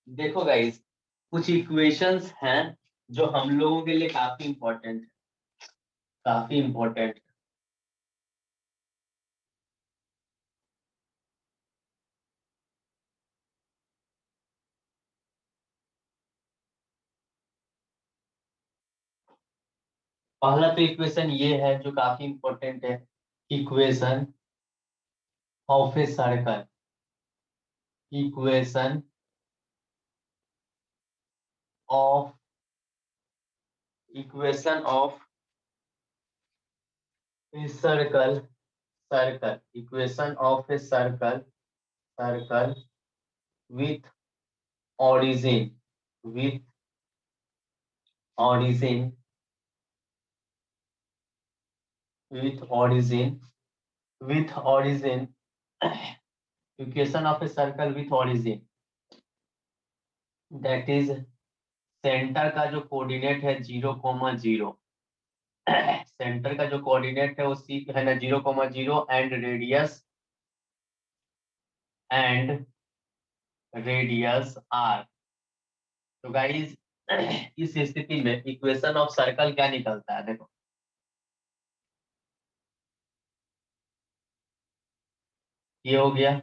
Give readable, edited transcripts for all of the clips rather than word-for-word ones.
देखो गाइस, कुछ इक्वेशंस हैं जो हम लोगों के लिए काफी इंपॉर्टेंट है, काफी इंपॉर्टेंट। पहला तो इक्वेशन ये है जो काफी इंपॉर्टेंट है, equation of a circle. Equation of equation of a circle, circle equation of a circle, circle with origin, with origin, with origin, with origin, equation of a circle with origin, that is centre का जो coordinate है 0,0, centre का जो coordinate है वो सी है ना 0,0, and radius are. तो गाइस इस स्थिति में इक्वेशन ऑफ सर्कल क्या निकलता है, देखो ये हो गया,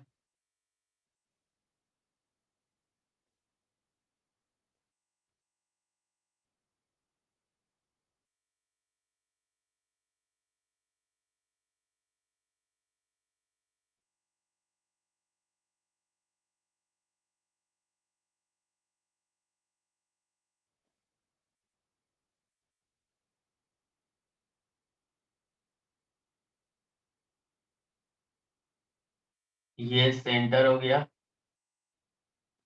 ये सेंटर हो गया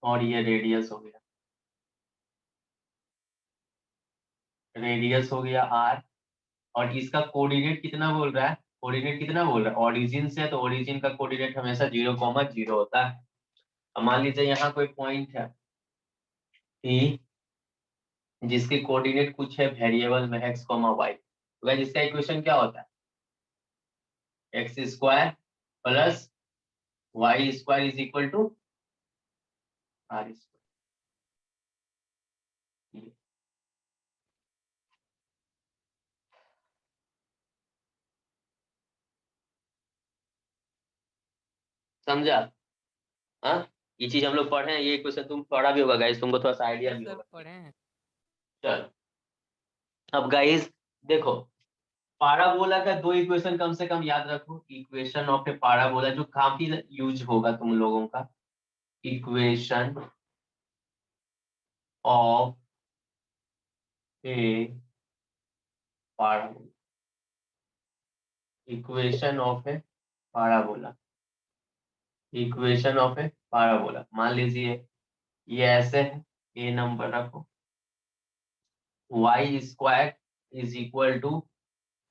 और ये रेडियस हो गया, रेडियस हो गया आर। और इसका कोऑर्डिनेट कितना बोल रहा है, कोऑर्डिनेट कितना बोल रहा है, ओरिजिन से, तो ओरिजिन का कोऑर्डिनेट हमेशा 0,0 होता है। अब मान लीजिए यहाँ कोई पॉइंट है कि जिसके कोऑर्डिनेट कुछ है वेरिएबल में x, y, तो गाइस इसका इक्वेशन क्या होता है, x square plus Y square is equal to are square. समझा? हाँ, ये चीज हम लोग पढ़े हैं, ये इक्वेशन तुम पढ़ा भी होगा गाइस, तुमको थोड़ा सा आइडिया यस भी सर, होगा। पढ़े हैं। चलो, अब गाइस देखो, पाराबोला का दो इक्वेशन कम से कम याद रखो, इक्वेशन ऑफ ए पाराबोला जो काफी यूज होगा तुम लोगों का, equation of a parabola, equation of a parabola, equation of a parabola. मान लीजिए ये ऐसे है, ए नंबर रखो, Y square is equal to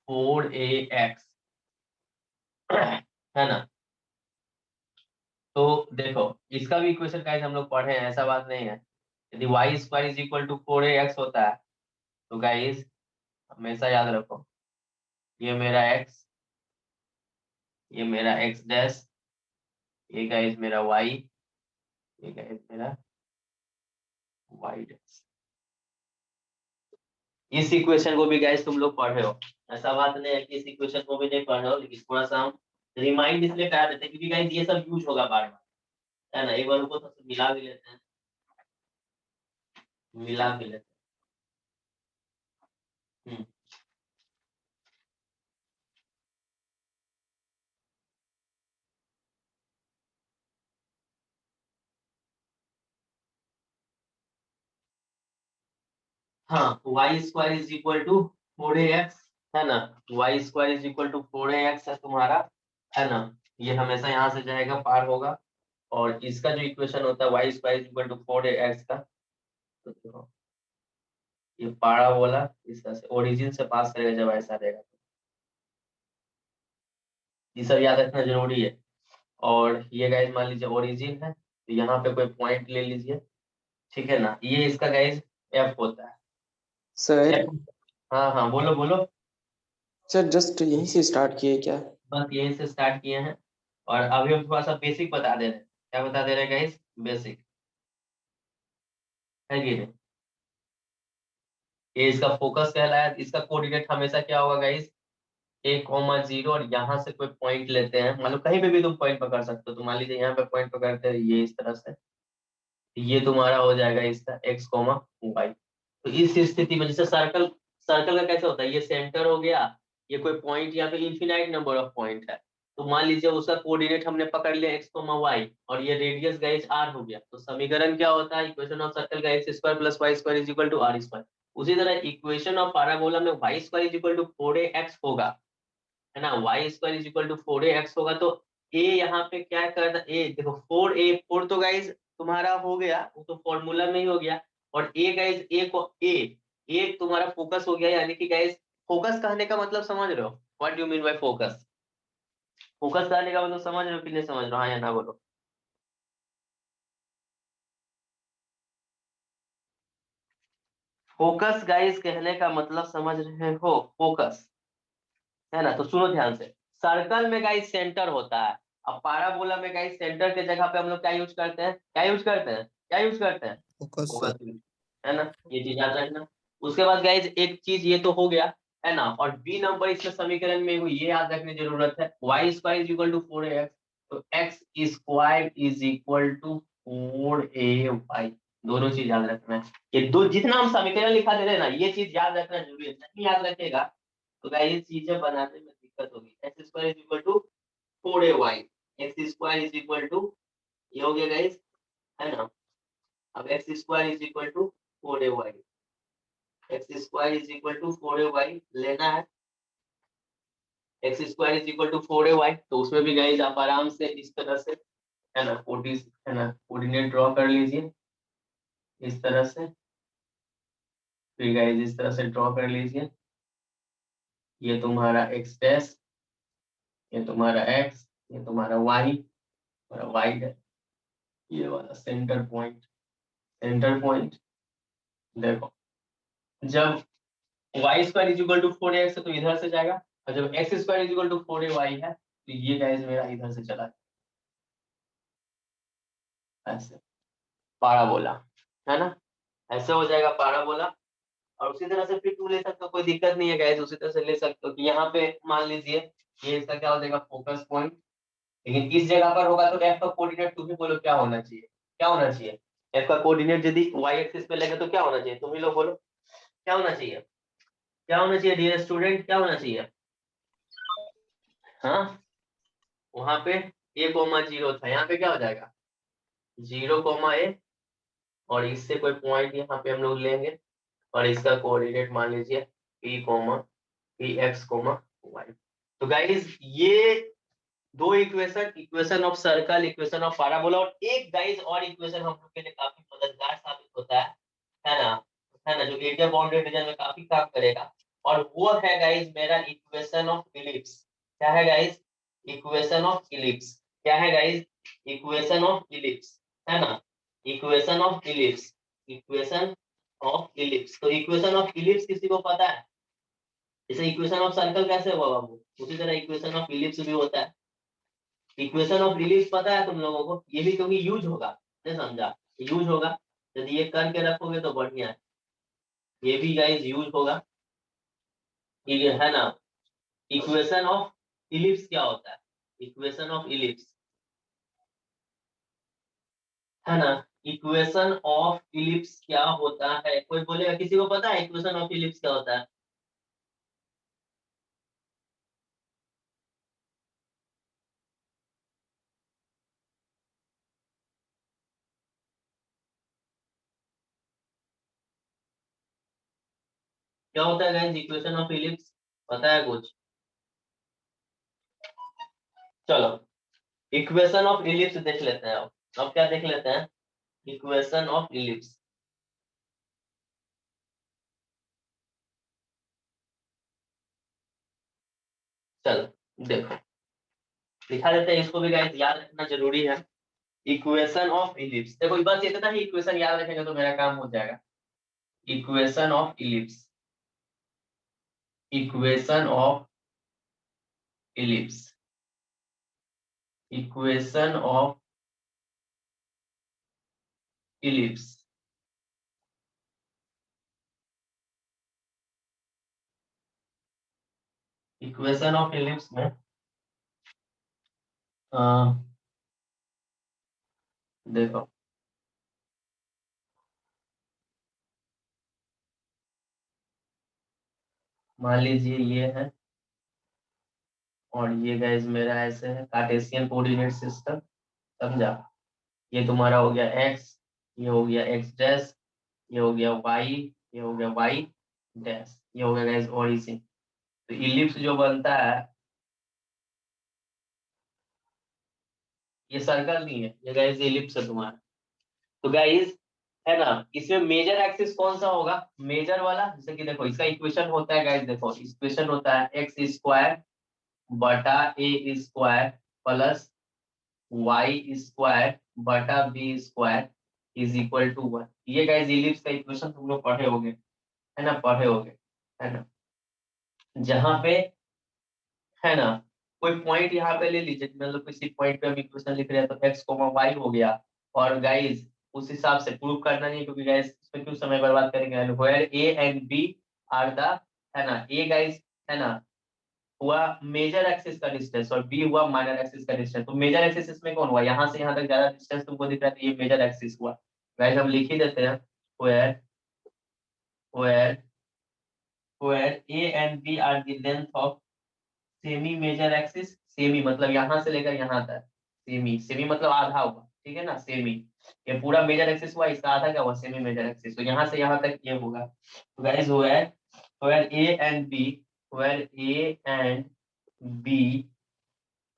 4ax, है ना। तो देखो, इसका भी इक्वेशन गाइस हम लोग पढ़े हैं, ऐसा बात नहीं है। यदि Y square is equal to 4ax होता है तो गाइस हमेशा याद रखो, ये मेरा x, ये मेरा x डैश, ये गाइस मेरा y, ये गाइस मेरा y डैश। इस इक्वेशन को भी गाइस तुम लोग पढ़े हो, ऐसा बात नहीं है कि इस इक्वेशन को भी नहीं पढ़े हो, लेकिन थोड़ा सा हम रिमाइंड इसलिए करा देते हैं क्योंकि गाइस ये सब यूज होगा बार बार, है ना। एक बार उनको तो मिला भी लेते हैं, मिला भी लेते हैं। हाँ, y square is equal to 4ax, है ना, y square is equal to 4ax है तुम्हारा, है ना, ये हमेशा यहाँ से जाएगा, पार होगा। और इसका जो इक्वेशन होता है y square is equal to 4ax का, तो देखो ये पारा बोला इस तरह से ओरिजिन से पास करेगा जब ऐसा रहेगा, ये सब याद रखना जरूरी है। और ये गाइज मान लीजिए ओरिजिन है, तो यहाँ पे कोई पॉइंट ले लीजिए, ठीक है ना, ये इसका गाइज एफ होता है। सर। F, हाँ हाँ, बोलो बोलो। सर जस्ट यहीं से स्टार्ट किए क्या? बस यहीं से स्टार्ट किए हैं, और अभी हम थोड़ा सा बेसिक बता दे रहे हैं। क्या बता दे रहे हैं गाइज? बेसिक है कि नहीं? ये इसका फोकस कहलाया, इसका कोऑर्डिनेट हमेशा क्या होगा गाइज? 1,0, और यहाँ से कोई पॉइंट लेते हैं, मान लो कहीं पे भी तुम पॉइंट पकड़ सकते हो, तो मान लीजिए यहाँ पे पॉइंट पकड़ते हैं ये इस तरह से, ये तुम्हारा हो जाएगा इसका x, y। तो इस स्थिति में जैसे सर्कल, सर्कल का कैसे होता है, ये सेंटर हो गया, ये कोई पॉइंट या फिर इन्फिनाइट नंबर ऑफ पॉइंट है, तो मान लीजिए उसका कोऑर्डिनेट हमने पकड़ लिया x, y, और ये रेडियस गाइस r हो गया, तो समीकरण क्या होता है, इक्वेशन ऑफ सर्कल का x square plus Y square is equal to are square. उसी तरह इक्वेशन ऑफ पैराबोला में y square is equal to 4ax होगा, है ना, y square is equal to 4ax होगा। तो ए यहाँ पे क्या करता, ए देखो 4a, 4 तो गाइज तुम्हारा हो गया, वो तो फॉर्मूला में ही हो गया, और ए गाइज, ए को ए तुम्हारा फोकस हो गया, यानी कि गाइज फोकस कहने का मतलब समझ रहे हो, what you mean by focus? Focus कहने का मतलब समझ रहे हो कि नहीं समझ रहे हो, हाँ या ना बोलो। फोकस गाइज कहने का मतलब समझ रहे हो, फोकस, है ना, तो सुनो ध्यान से। सर्कल में गाइस सेंटर होता है, अब पाराबोला में गाइस सेंटर के जगह पे हम लोग क्या यूज करते हैं, क्या यूज करते हैं, क्या यूज करते हैं? Focus focus sir. यूज, है ना, ये चीज याद रखना। उसके बाद गाइस एक चीज ये तो हो गया, है ना, और बी नंबर इसमें समीकरण में हुई, ये याद रखने की जरूरत है, y square is equal to 4ax, तो x square is equal to 4ay, दोनों चीज याद रखना है। ये दो जितना हम समीकरण लिखा दे रहे हैं ना, ये चीज याद रखना जरूरी है, नहीं याद रखेगा तो गाइस चीजें बनाने में दिक्कत होगी। X square is equal to 4ay, x square is equal to, ये हो गया गाइस, है ना, अब x square is equal to 4ay, x square is equal to 4ay लेना है, x square is equal to 4ay, तो उसमें भी गाइस आप आराम से इस तरह से, है ना, है ना, कोऑर्डिनेट ड्रॉ कर लीजिए इस तरह से, फिर गाइस इस तरह से ड्रॉ कर लीजिए, ये तुम्हारा एक्स डैश, ये तुम्हारा एक्स, ये तुम्हारा वाई, और वाई है ये वाला सेंटर पॉइंट, सेंटर पॉइंट। देखो जब y square is equal to 4ax है तो इधर से जाएगा, और जब x square is equal to 4ay है तो ये गाइस मेरा इधर से चला ऐसे, पाराबोला, है ना, ऐसे हो जाएगा पाराबोला। और उसी तरह से फिर टू ले सकते हो, कोई दिक्कत नहीं है गाइस, उसी तरह से ले सकते हो कि यहाँ पे मान लीजिए ये इसका क्या हो जाएगा, फोकस पॉइंट, लेकिन इस जगह पर होगा तो एफ का कोऑर्डिनेट तुम ही बोलो क्या होना चाहिए, क्या होना चाहिए, एफ का कोऑर्डिनेट यदि वाई एक्सिस पे लगे तो क्या होना चाहिए, तुम ही लोग बोलो क्या होना चाहिए, क्या होना चाहिए डियर स्टूडेंट, क्या होना चाहिए? हाँ, वहां पे a,0 था, यहाँ पे क्या हो जाएगा 0,a, और इससे कोई पॉइंट यहाँ पे हम लोग लेंगे, और इसका कोऑर्डिनेट मान लीजिए p,p x, y। तो गाइस ये दो equation, equation of circle, equation of parabola, और एक गाइस और इक्वेशन हम लोग के लिए काफी मददगार साबित होता है ना, है ना, जो एरिया बाउंड्री रीजन में काफी काम करेगा, और वो है गाइस मेरा इक्वेशन ऑफ इलिप्स। क्या है गाइस? Equation of ellipse. क्या है गाइस? इक्वेशन ऑफ इलिप्स, है ना, equation of ellipse, equation of ellipse. तो इक्वेशन ऑफ इलिप्स किसी को पता है? जैसे इक्वेशन ऑफ सर्कल कैसे हुआ बाबू, उसी तरह इक्वेशन ऑफ इलिप्स भी होता है। इक्वेशन ऑफ इलिप्स पता है तुम लोगों को, ये भी क्योंकि यूज होगा, नहीं समझा, यूज होगा, यदि ये करके रखोगे तो बढ़िया है, ये भी गाइस यूज होगा, ये है ना। इक्वेशन ऑफ इलिप्स क्या होता है? इक्वेशन ऑफ इलिप्स, है ना, इक्वेशन ऑफ इलिप्स क्या होता है, कोई बोलेगा, किसी को पता है इक्वेशन ऑफ इलिप्स क्या होता है? क्या होता है गाइस इक्वेशन ऑफ इलिप्स, पता है कुछ? चलो इक्वेशन ऑफ इलिप्स देख लेते हैं। अब क्या देख लेते हैं? Equation of ellipse. चलो देखो दिखा देते हैं, इसको भी गाइस याद रखना जरूरी है। इक्वेशन ऑफ इलिप्स, देखो बस इतना ही इक्वेशन याद रखेंगे तो मेरा काम हो जाएगा। Equation of ellipse, equation of ellipse, equation of ellipse. Equation of ellipse में देखो मान लीजिए ये है और ये गाइस मेरा ऐसे है कार्टेशियन कोऑर्डिनेट सिस्टम, समझा? ये तुम्हारा हो गया एक्स, ये हो गया एक्स डैश, ये हो गया वाई, ये हो गया वाई डैश, ये हो गया गाइस ओरिजिन। तो इलिप्स जो बनता है, ये सर्कल नहीं है, ये गाइस इलिप्स है तुम्हारा। तो गाइस है ना, इसमें मेजर एक्सिस कौन सा होगा? मेजर वाला, जैसे कि देखो इसका इक्वेशन होता है गाइस, देखो इक्वेशन होता है एक्स स्क्वायर बटा a square plus Y square बटा b square is equal to 1। ये गाइस इलिप्स का इक्वेशन तुम लोग पढ़े होगे, है ना, पढ़े होगे, है ना? जहां पे है ना कोई पॉइंट यहाँ पे ले लीजिए, मतलब किसी पॉइंट पे हम इक्वेशन लिख रहे हैं तो एक्स कोमा वाई हो गया। और गाइस उस हिसाब से प्रूव करना नहीं, क्योंकि गाइस इसमें क्यों समय बर्बाद करेंगे, where a and b are the, है ना, ए गाइस है ना हुआ मेजर एक्सिस का डिस्टेंस और बी हुआ माइनर एक्सिस का डिस्टेंस। तो मेजर एक्सिस इसमें कौन हुआ? यहाँ से यहाँ तक ज्यादा डिस्टेंस तुमको दिख रहा है, तो ये मेजर एक्सिस हुआ। गाइस हम लिख ही देते हैं where where where a and b are the length of semi major axis. Semi मतलब यहाँ से लेकर यहाँ तक, सेमी सेमी मतलब आधा हुआ, ठीक है ना, सेमी। ये पूरा मेजर एक्सिस हुआ, इसका आधा क्या हुआ? Semi major axis. तो यहाँ से यहाँ तक ये होगा। तो guys where where a and b, where a and b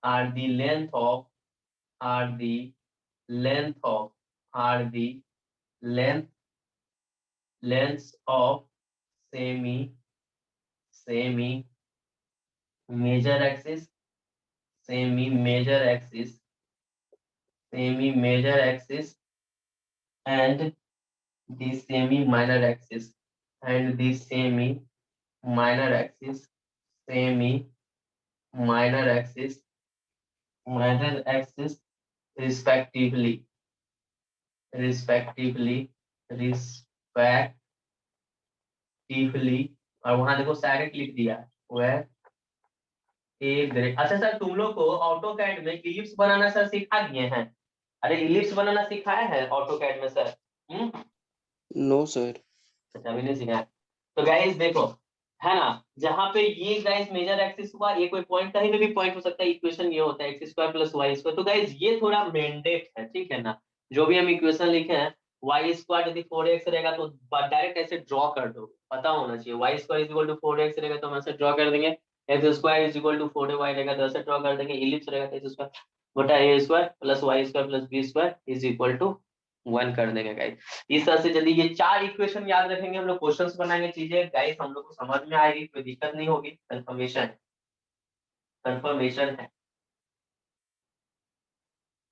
are the length of are the length of are the length lengths of semi semi major axis, semi major axis, semi major axis and the semi minor axis, and the semi minor axis, semi minor axis, minor axis respectively, respectively, respectively। और वहां देखो direct लिख दिया वह A grade. अच्छा sir तुम लोग को ऑटो कैड में इलिप्स बनाना सर सिखा दिए हैं? अरे इलिप्स बनाना सिखाया है ऑटो कैड में सर? No sir. अच्छा अभी नहीं सिखाया। तो गाइस देखो है ना, जहां पे ये गाइस मेजर एक्सिस हुआ, ये कोई पॉइंट कहीं पे भी पॉइंट हो सकता है, इक्वेशन ये होता है x square plus Y square. तो गाइस ये थोड़ा मेंडेट है, ठीक है ना, जो भी हम इक्वेशन लिखे हैं वाई स्क्वायर यदि 4x रहेगा तो डायरेक्ट ऐसे ड्रॉ कर दो, पता होना चाहिए। Y square is equal to 4x रहेगा तो हम ऐसे ड्रॉ कर देंगे, x square is equal to 4y रहेगा तो ऐसे ड्रॉ कर देंगे, इलिप्स रहेगा तो एक्स स्क्वायर बटा a square plus Y square plus b square is equal to 1 कर देंगे गाइस। इस तरह से यदि ये 4 इक्वेशन याद रखेंगे हम लोग, क्वेश्चंस बनाएंगे, चीजें गाइस हम लोग को समझ में आएगी, कोई दिक्कत नहीं होगी। कंफर्मेशन कंफर्मेशन है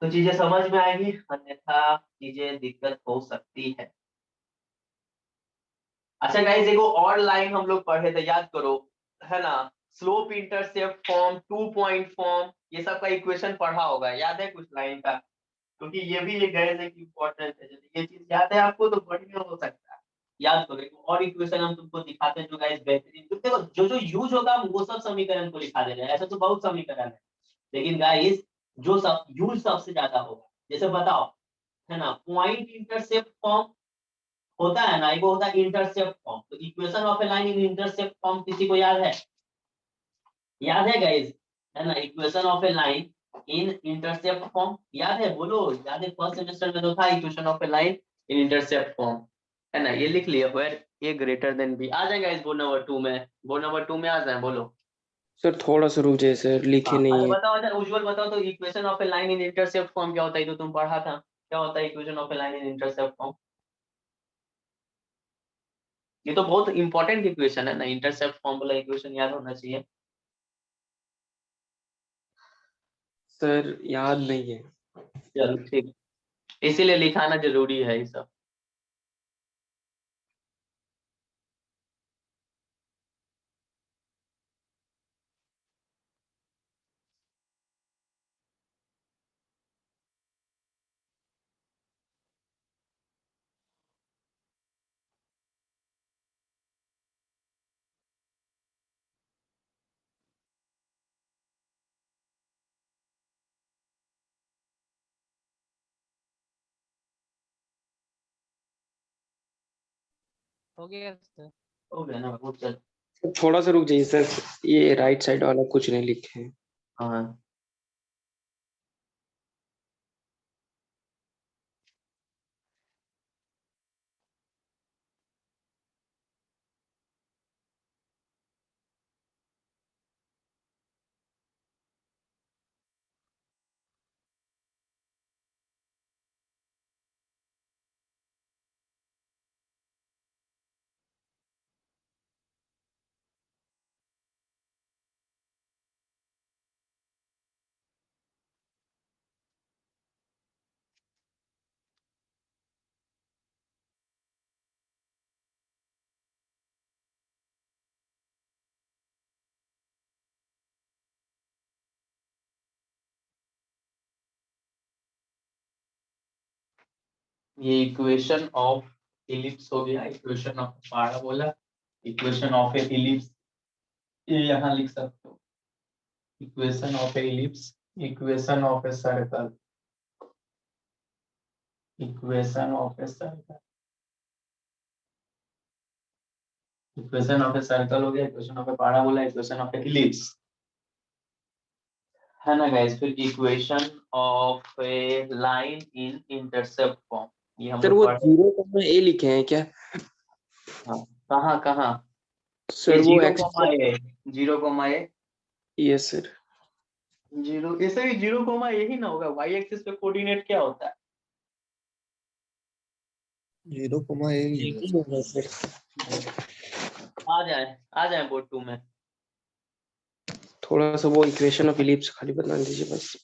तो चीजें समझ में आएगी, अन्यथा चीजें दिक्कत हो सकती है। अच्छा गाइस देखो और लाइन हम लोग पढ़े थे, याद करो, है ना, slope intercept form, 2 point form, ये सब का इक्वेशन पढ़ा होगा, याद है कुछ लाइन का? क्योंकि ये भी एक गैस एक इम्पोर्टेंट है, यदि ये चीज याद है आपको तो बढ़िया हो सकता है। याद करो एक और इक्वेशन हम तुमको दिखाते हैं जो गाइस बेहतरीन, क्योंकि देखो जो जो यूज होगा हम वो सब समीकरण को लिखा दे रहे हैं, ऐसा तो बहुत समीकरण है, लेकिन गाइस जो सब यूज सबसे ज्यादा होगा, जैसे बताओ, है ना, पॉइंट इंटरसेप्ट फॉर्म होता है ना, एक वो होता है इंटरसेप्ट फॉर्म। तो equation of a line in intercept form किसी को याद है? याद है गाइस, है ना, equation of a line in intercept form याद है? बोलो याद है, फर्स्ट सेमेस्टर में तो था equation of a line in intercept form, है ना, ये लिख लिया। Where a greater than b. आ जाएगा इस बोर्ड नंबर 2 में, बोर्ड नंबर 2 में आ जाए, बोलो। सर थोड़ा सा रुक जाइए सर, लिखे हाँ नहीं अच्छा है। बताओ, अच्छा उज्जवल बताओ तो, equation of a line in intercept form क्या होता है, तो तुम पढ़ा था, क्या होता है equation of a line in intercept form? ये तो बहुत इंपॉर्टेंट इक्वेशन है ना, इंटरसेप्ट फॉर्म वाला इक्वेशन याद होना चाहिए। सर याद नहीं है। चलो ठीक, इसीलिए लिखाना जरूरी है ये सब। हो गया सर। हो गया ना, बहुत चल। सर थोड़ा सा रुक जाइए सर, ये राइट साइड वाला कुछ नहीं लिखे हैं। हाँ ये इक्वेशन ऑफ इलिप्स हो गया, equation of parabola, equation of A ellipse, ये यहाँ लिख सकते हो, equation of A ellipse, equation of a circle, equation of a circle, equation of a circle हो गया, equation of a parabola, equation of A ellipse, है ना guys. फिर equation of a line in intercept form, ये हम sir लोग वो पढ़। जीरो कॉमा ए लिखे हैं क्या? हाँ कहाँ कहाँ, ये सर वो जीरो एक्स्ट्रा। कोमा ए, जीरो कोमा ए, यस सर। जीरो, ऐसे ही जीरो कोमा यही ना होगा, वाई एक्सिस पे कोऑर्डिनेट क्या होता है? 0, यही होगा सर। आ जाए बोर्ड 2 में। थोड़ा सा वो इक्वेशन ऑफ इलिप्स खाली बता दीजिए बस।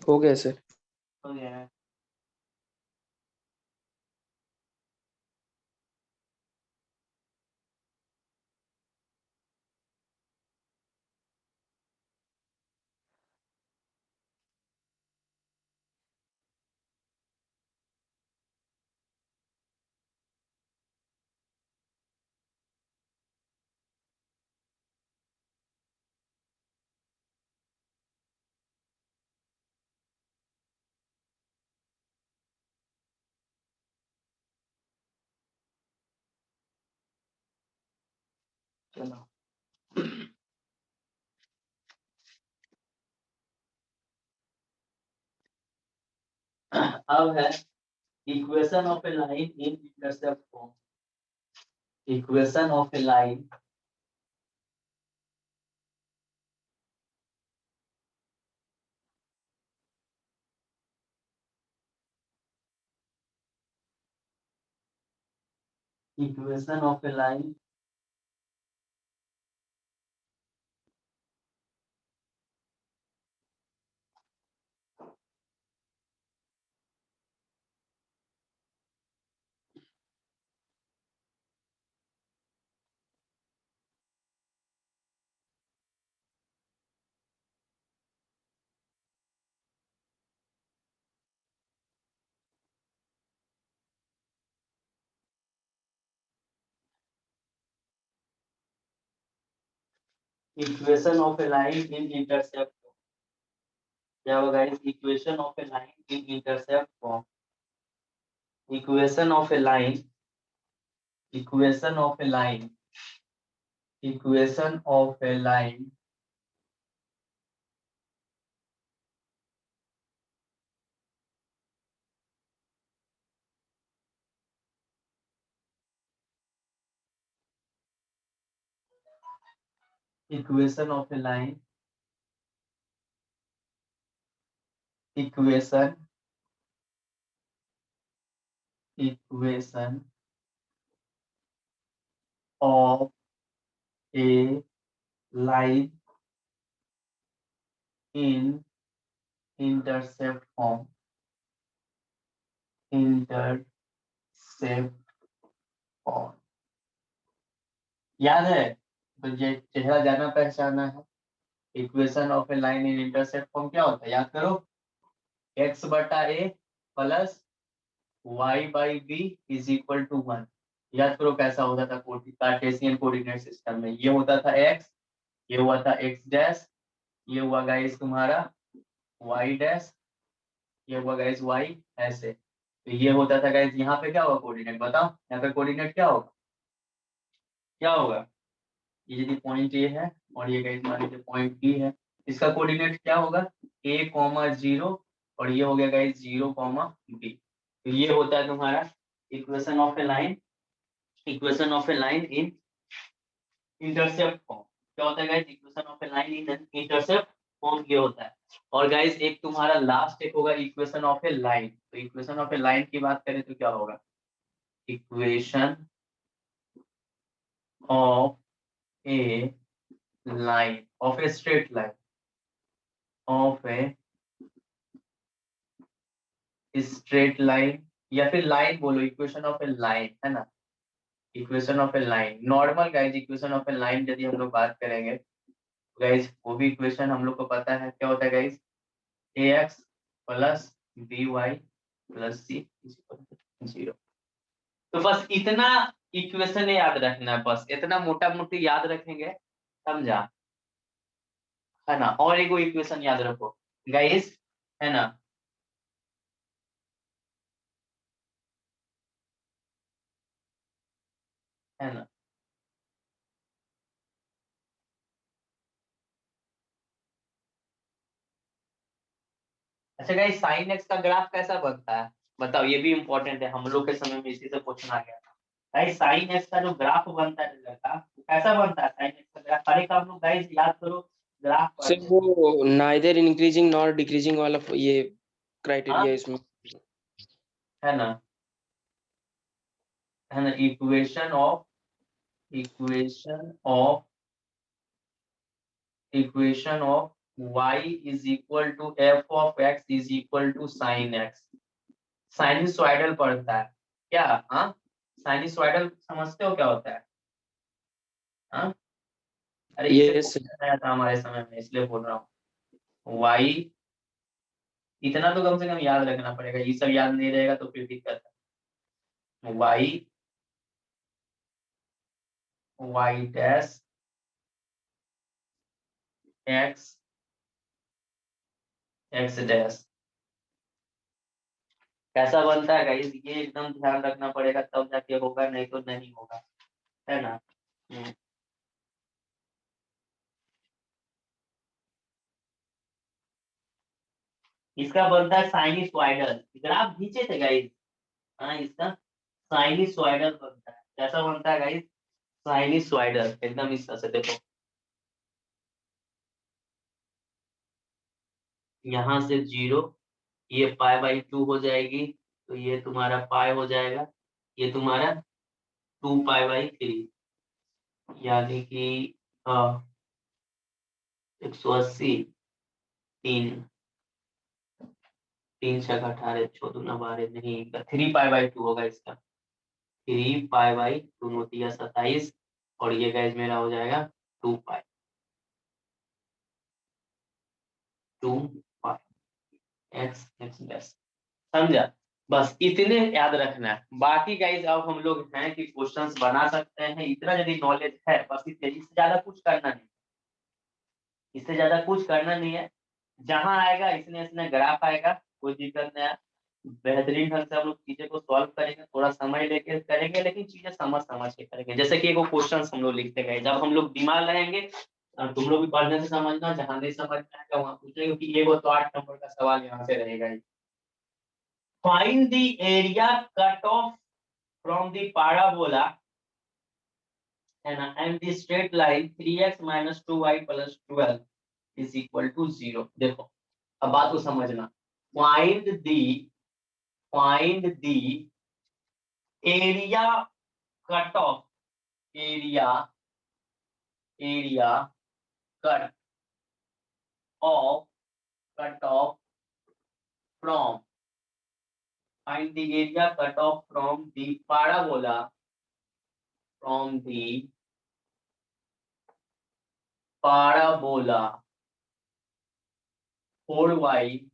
हो गया सर। हो गया है। चलो अब है equation of a line in intercept form. Equation of a line equation of a line equation of a line in intercept. क्या होगा इस equation of a line in intercept form. Equation of a line equation of a line equation of a line equation of a line equation equation of a line in intercept form. Intercept form याद है तो ये चेहरा जाना पहचाना है। Equation of a line in intercept form क्या होता है याद करो। x बटा a plus y by b is equal to 1। याद करो कैसा होता था कार्टेशियन कोऑर्डिनेट सिस्टम में। ये होता था x, ये हुआ था x डैश, ये हुआ गाइस तुम्हारा y डैश, ये हुआ गाइस y ऐसे। तो ये होता था गाइस यहाँ पे क्या होगा कोऑर्डिनेट बताओ। यहाँ पे कोऑर्डिनेट क्या होगा क्या होगा। ये यदि पॉइंट ए है और ये गाइस मान लीजिए पॉइंट बी है, इसका कोऑर्डिनेट क्या होगा a कॉमा 0 और ये हो गया गाइस 0 कॉमा बी। तो ये होता है तुम्हारा equation of a line. Equation of a line in intercept form क्या होता है guys. Equation of a line in intercept form ये होता है। और गाइस एक तुम्हारा लास्ट एक होगा इक्वेशन ऑफ ए लाइन। तो इक्वेशन ऑफ ए लाइन की बात करें तो क्या होगा equation of a line of a straight line of a straight line या फिर लाइन बोलो। इक्वेशन ऑफ ए लाइन है ना। Equation of a line normal guys equation of a line यदि हम लोग बात करेंगे गाइस वो भी इक्वेशन हम लोग को पता है क्या होता है guys ax plus by plus c 0। तो बस इतना इक्वेशन याद रखना है। बस इतना मोटा मोटी याद रखेंगे समझा है ना। और एक इक्वेशन याद रखो गाइस है ना। है ना। अच्छा गाइस साइन एक्स का ग्राफ कैसा बनता है बताओ। ये भी इम्पोर्टेंट है हम लोग के समय में इसी से पूछना गया था। गाइस साइन एक्स का जो ग्राफ बनता है रिजल्ट का वो कैसा बनता है साइन एक्स का ग्राफ। हर एक आप लोग गाइस याद करो ग्राफ सर पढ़ते थे। वो नाइदर इंक्रीजिंग नॉर डिक्रीजिंग वाला ये हाँ क्राइटेरिया इसमें है ना। है ना equation of equation of y is equal to f of x is equal to sine x. Sinusoidal पढ़ता है क्या। हाँ साइनसॉइडल समझते हो क्या होता है। हाँ अरे इसे यस क्वेश्चन आया था हमारे समय में इसलिए बोल रहा हूँ। y इतना तो कम से कम याद रखना पड़ेगा। ये सब याद नहीं रहेगा तो फिर दिक्कत है। y dash x x dash कैसा बनता है गाइस ये एकदम ध्यान रखना पड़ेगा तब जाके होगा नहीं तो नहीं होगा है ना। इसका बनता है साइनसॉइडल। ग्राफ खींचे थे गाइस, हाँ इसका साइनसॉइडल बनता है। कैसा बनता है गाइस? साइनसॉइडल। एकदम इस तरह से देखो, यहाँ से 0, ये π/2 हो जाएगी, तो ये तुम्हारा पाई हो जाएगा, ये तुम्हारा 2π/3, यानी कि 180, 3 3 6 18, 14 12 नहीं, 3π/2 होगा इसका। 3π/2 होती है 27, और ये गैस मेरा हो जाएगा 2π, 2π x गैस। समझा? बस इतने याद रखना है। बाकी गाइज अब हम लोग हैं कि क्वेश्चंस बना सकते हैं, इतना यदि नॉलेज है बस, इससे ज्यादा कुछ करना नहीं, इससे ज्यादा कुछ करना नहीं है। जहां आएगा इसने इसने ग्राफ आएगा, कोई दिक्कत नहीं है। बेहतरीन ढंग से हम लोग चीजें को सॉल्व करेंगे, थोड़ा समय लेके करेंगे, लेकिन चीजें समझ समझ के करेंगे। जैसे कि एक क्वेश्चन हम लोग लिखते गए, जब हम लोग दिमाग रहेंगे, और तुम लोग भी पढ़ने से समझना, जहां नहीं समझ में आएगा वहां पूछेंगे, क्योंकि ये वो तो 8 नंबर का सवाल यहाँ से रहेगा ही। Find the area cut off from the parabola, है ना, and the straight line 3x - 2y + 12 is equal to 0। देखो अब बात को समझना। Find the area cut off, area cut off from, find the area cut off from the parabola, from the parabola 4y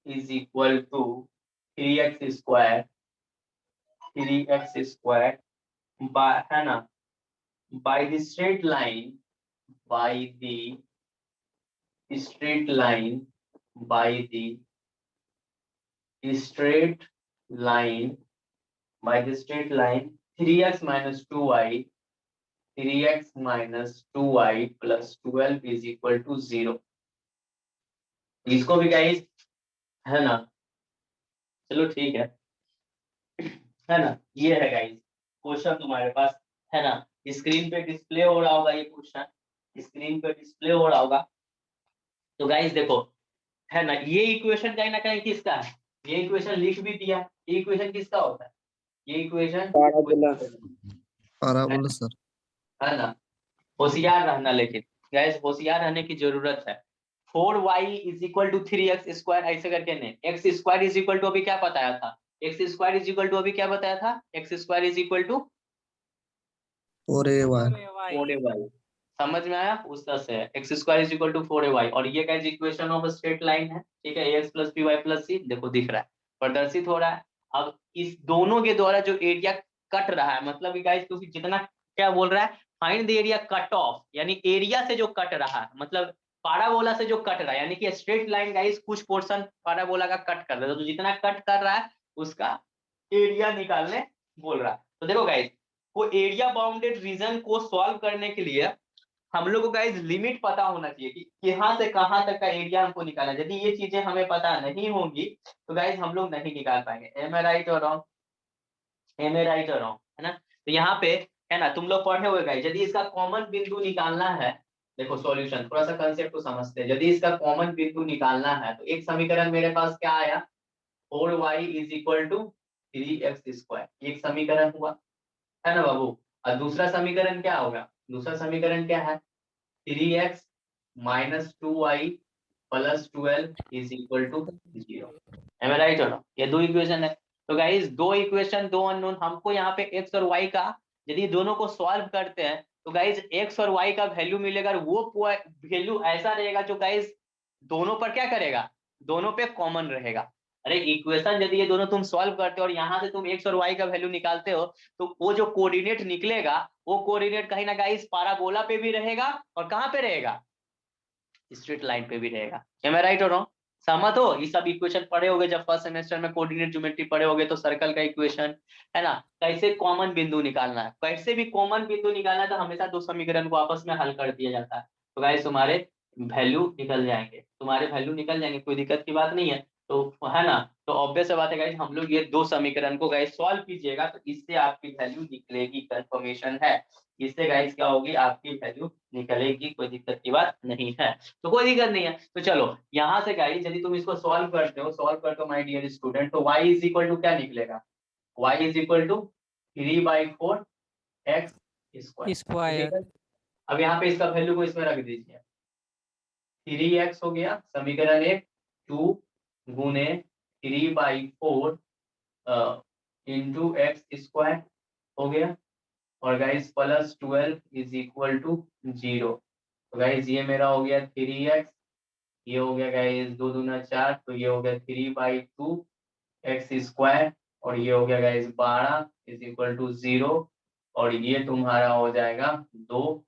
is equal to 3x square, by, है ना, by the straight line, by the straight line, by the straight line, by the straight line 3x minus 2y, 3x minus 2y plus 12 is equal to 0। इसको भी guys, है ना, चलो ठीक है ना, ये है गाइस क्वेश्चन तुम्हारे पास, है ना, स्क्रीन पे डिस्प्ले हो रहा होगा, ये क्वेश्चन स्क्रीन पे डिस्प्ले हो रहा होगा। तो गाइस देखो, है ना, ये इक्वेशन कहीं ना कहीं किसका है, ये इक्वेशन लिख भी दिया, ये इक्वेशन किसका होता है, ये इक्वेशन parabola सर। है ना। होशियार रहना, लेकिन गाइस होशियार रहने की जरूरत है। 4y = 3x² ऐसे करके नहीं, x² अभी क्या बताया था, x² अभी क्या बताया था, x² 4ay। समझ में आया? उस तरह से x² 4ay, और ये guys equation of straight line है, ठीक है, ax + by + c, देखो दिख रहा है, प्रदर्शित हो रहा है। अब इस दोनों के द्वारा जो एरिया कट रहा है, मतलब कि गाइस क्योंकि जितना क्या बोल रहा है, find the area cut of, यानी एरिया से जो कट रहा है, मतलब पाराबोला से जो कट रहा है, यानी कि स्ट्रेट लाइन गाइस कुछ पोर्शन पाराबोला का कट कर रहा है, तो जितना कट कर रहा है उसका एरिया निकालने बोल रहा है। तो देखो गाइस, वो एरिया बाउंडेड रीजन को सॉल्व करने के लिए हम लोग को गाइस लिमिट पता होना चाहिए कि कहां से कहां तक का एरिया हमको निकालना है। यदि ये चीजें हमें पता नहीं होंगी तो गाइस हम लोग नहीं निकाल पाएंगे। एम ए राइट और रॉन्ग? एम ए राइट और रॉन्ग, है ना। तो यहाँ पे, है ना, तुम लोग पढ़े हुए गाइस, यदि इसका कॉमन बिंदु निकालना है, देखो सॉल्यूशन थोड़ा सा कंसेप्ट को समझते हैं। यदि इसका कॉमन बिंदु निकालना है तो एक समीकरण मेरे पास क्या आया, 4y = 3x², एक समीकरण हुआ, है ना बाबू। और दूसरा समीकरण क्या होगा, दूसरा समीकरण क्या है, 3x - 2y + 12 is equal to 0। Am I right or no? ये दो इक्वेशन है। तो गाइस दो इक्वेशन, दो अननोन, हमको यहाँ पे x और y का, यदि दोनों को सॉल्व करते हैं तो गाइस x और y का वैल्यू मिलेगा, वो वैल्यू ऐसा रहेगा जो गाइस दोनों पर क्या करेगा, दोनों पे कॉमन रहेगा। अरे इक्वेशन यदि ये दोनों तुम सॉल्व करते हो और यहाँ से तुम x और y का वैल्यू निकालते हो, तो वो जो कोऑर्डिनेट निकलेगा, वो कोऑर्डिनेट कहीं ना गाइस पाराबोला पे भी रहेगा, और कहाँ पे रहेगा, स्ट्रेट लाइन पे भी रहेगा। Am I right or wrong? सहमत हो? ये सब इक्वेशन पढ़े होगे जब फर्स्ट सेमेस्टर में कोऑर्डिनेट ज्योमेट्री पढ़े होगे, तो सर्कल का इक्वेशन, है ना, कैसे कॉमन बिंदु निकालना है, कैसे भी कॉमन बिंदु निकालना है तो हमेशा दो समीकरण को आपस में हल कर दिया जाता है। तो गाइस तुम्हारे वैल्यू निकल जाएंगे, तुम्हारे वैल्यू निकल जाएंगे, कोई दिक्कत की बात नहीं है। तो है ना, तो ऑब्वियस बात है गाइस, हम लोग ये दो समीकरण को गाइस सॉल्व कीजिएगा तो इससे आपकी वैल्यू निकलेगी, कंफर्मेशन है। इससे गाइस क्या होगी, आपकी वैल्यू निकलेगी, कोई दिक्कत की बात नहीं है। तो कोई दिक्कत नहीं है। तो चलो यहाँ से गाइस यदि तुम इसको सॉल्व करते हो माय डियर स्टूडेंट, तो y इज इक्वल टू क्या निकलेगा, y is equal to 3/4 x square. Square. अब यहाँ पे इसका वैल्यू को इसमें रख दीजिए, 3x हो गया समीकरण 1, 2 गुने 3/4 इंटू एक्स स्क्वायर हो गया, और guys plus 12 is equal to 0। तो गाइस ये मेरा हो गया 3x, ये हो गया गाइस 2 दूना 4, तो ये हो गया 3/2 एक्स स्क्वायर, और ये हो गया गाइस 12 इज इक्वल टू 0, और ये तुम्हारा हो जाएगा 2,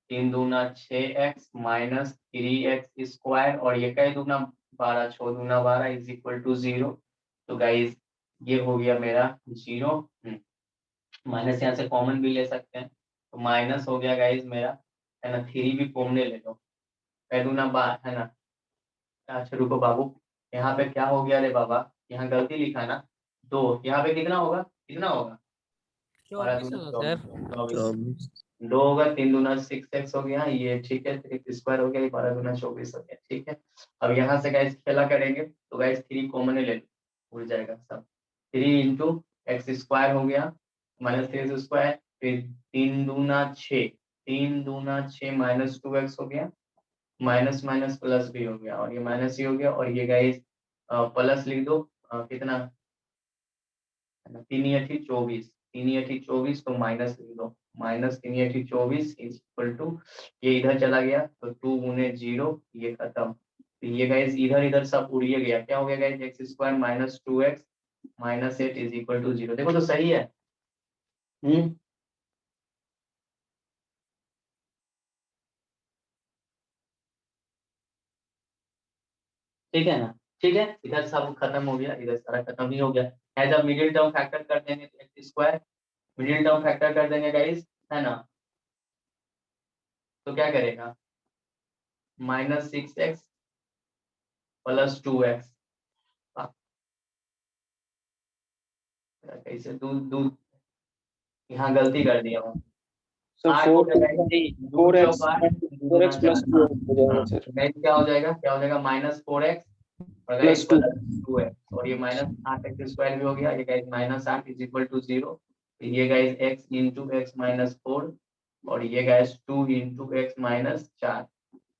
3 दूना 6x माइनस 3x स्क्वायर, और ये कई दूना 12, 6 दूना 12 इज इक्वल टू 0। तो गाइस ये हो गया मेरा 0, माइनस यहाँ से कॉमन भी ले सकते हैं, तो माइनस हो गया गाइस मेरा, है ना, 3 भी कॉमन ले लो, कई दूना 12, है ना। अच्छा रुको बाबू, यहाँ पे क्या हो गया रे बाबा, यहाँ गलती लिखा ना, 2, यहाँ पे कितना होगा, कितना होगा, 24 होगा सर। 24, 2 होगा, 3 दूना 6x हो गया, ये ठीक है, एक्स स्क्वायर हो गया, ये 12 दूना 24 हो गया, ठीक है। अब यहाँ से गाइस खेला करेंगे, तो गाइस 3 कॉमन ले लो, उड़ जाएगा सब, 3 इंटू एक्स स्क्वायर हो गया माइनस 3 स्क्वायर, फिर 3 दूना 6, 3 दूना 6 माइनस 2x हो गया, माइनस माइनस प्लस भी हो गया, और ये माइनस ही हो गया, और ये गाइस प्लस लिख दो, कितना, 3×8 = 24, 3×8 = 24, तो माइनस लिख दो, माइनस 3×8 = 24 इज इक्वल टू, ये इधर चला गया तो 2 गुने 0, ये खत्म, तो ये गाइस इधर इधर सब उड़िए गया, क्या हो गया guys, x square minus 2x minus 8 is equal to 0। देखो तो सही है। ठीक है ना, ठीक है, इधर सब खत्म हो गया, इधर सारा खत्म ही हो गया है। जब मिडिल टर्म फैक्टर कर देंगे तो x square, middle term factor कर देंगे गाइस, है ना, तो क्या करेगा, -6x + 2x, कैसे दूध दूध, यहाँ गलती कर दिया हूँ, सर 8 हो 4 गया गाइस, 2 4x चौक 8, 4x plus 2 हो जाएगा सर, गाइस क्या हो जाएगा, क्या हो जाएगा, -4x और गाइस +2 +2x, और ये -8x स्क्वायर भी हो गया, ये गाइस -8 इज इक्वल टू 0, ये गाइस x इंटू x -4, और ये guys 2 into x -4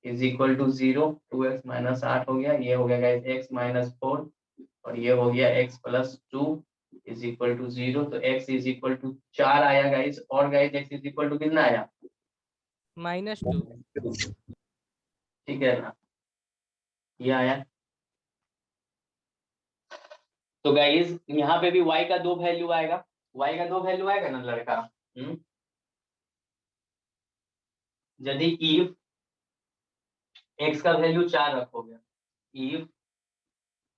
is equal to 0, 2x -8 हो गया, ये हो गया गाइस x -4, और ये हो गया x + 2 इज इक्वल टू 0, तो x इज इक्वल टू 4 आया गाइस, और guys x is equal to कितना आया, -2। ठीक है ना, ये आया। तो गाइस यहाँ पे भी y का 2 वैल्यू आएगा, y का 2 वैल्यू आएगा ना लड़का, यदि इफ x का वैल्यू 4 रखोगे, इफ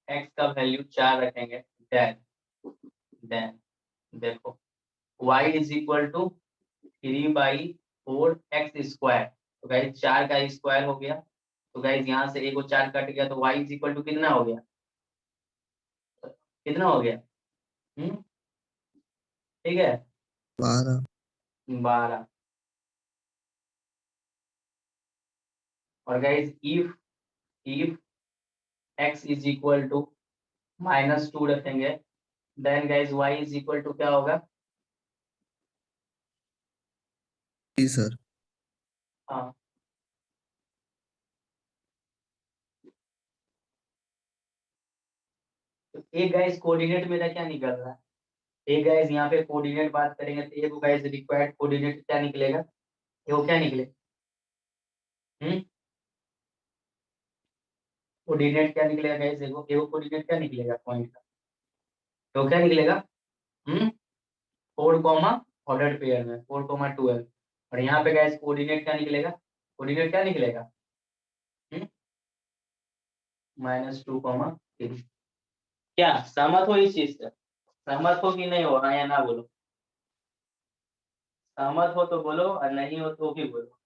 x का वैल्यू 4 रखेंगे, देन देखो y is equal to 3/4 x square, तो गाइस 4 का स्क्वायर हो गया, तो गाइस यहाँ से एक और 4 कट गया, तो y इज इक्वल टू कितना हो गया, कितना हो गया, ठीक है, 12। और guys if x is equal to -2 रखेंगे, then guys y is equal to क्या होगा, जी सर। हाँ, तो एक गाइस कोऑर्डिनेट मेरा क्या निकल रहा है, एक गाइस यहाँ पे कोऑर्डिनेट बात करेंगे तो एक गाइस रिक्वायर्ड कोऑर्डिनेट क्या निकलेगा, वो क्या निकलेगा, कोऑर्डिनेट क्या निकलेगा गाइस, देखो एगो कोऑर्डिनेट क्या निकलेगा पॉइंट का, तो क्या निकलेगा, 4, ऑर्डर्ड पेयर में 4, 12, और यहाँ पे गाइस कोऑर्डिनेट क्या निकलेगा, कोऑर्डिनेट क्या निकलेगा, -2, 3। क्या सहमत हो इस चीज से, सहमत हो कि नहीं हो, हाँ या ना बोलो, सहमत हो तो बोलो, और नहीं हो तो भी बोलो।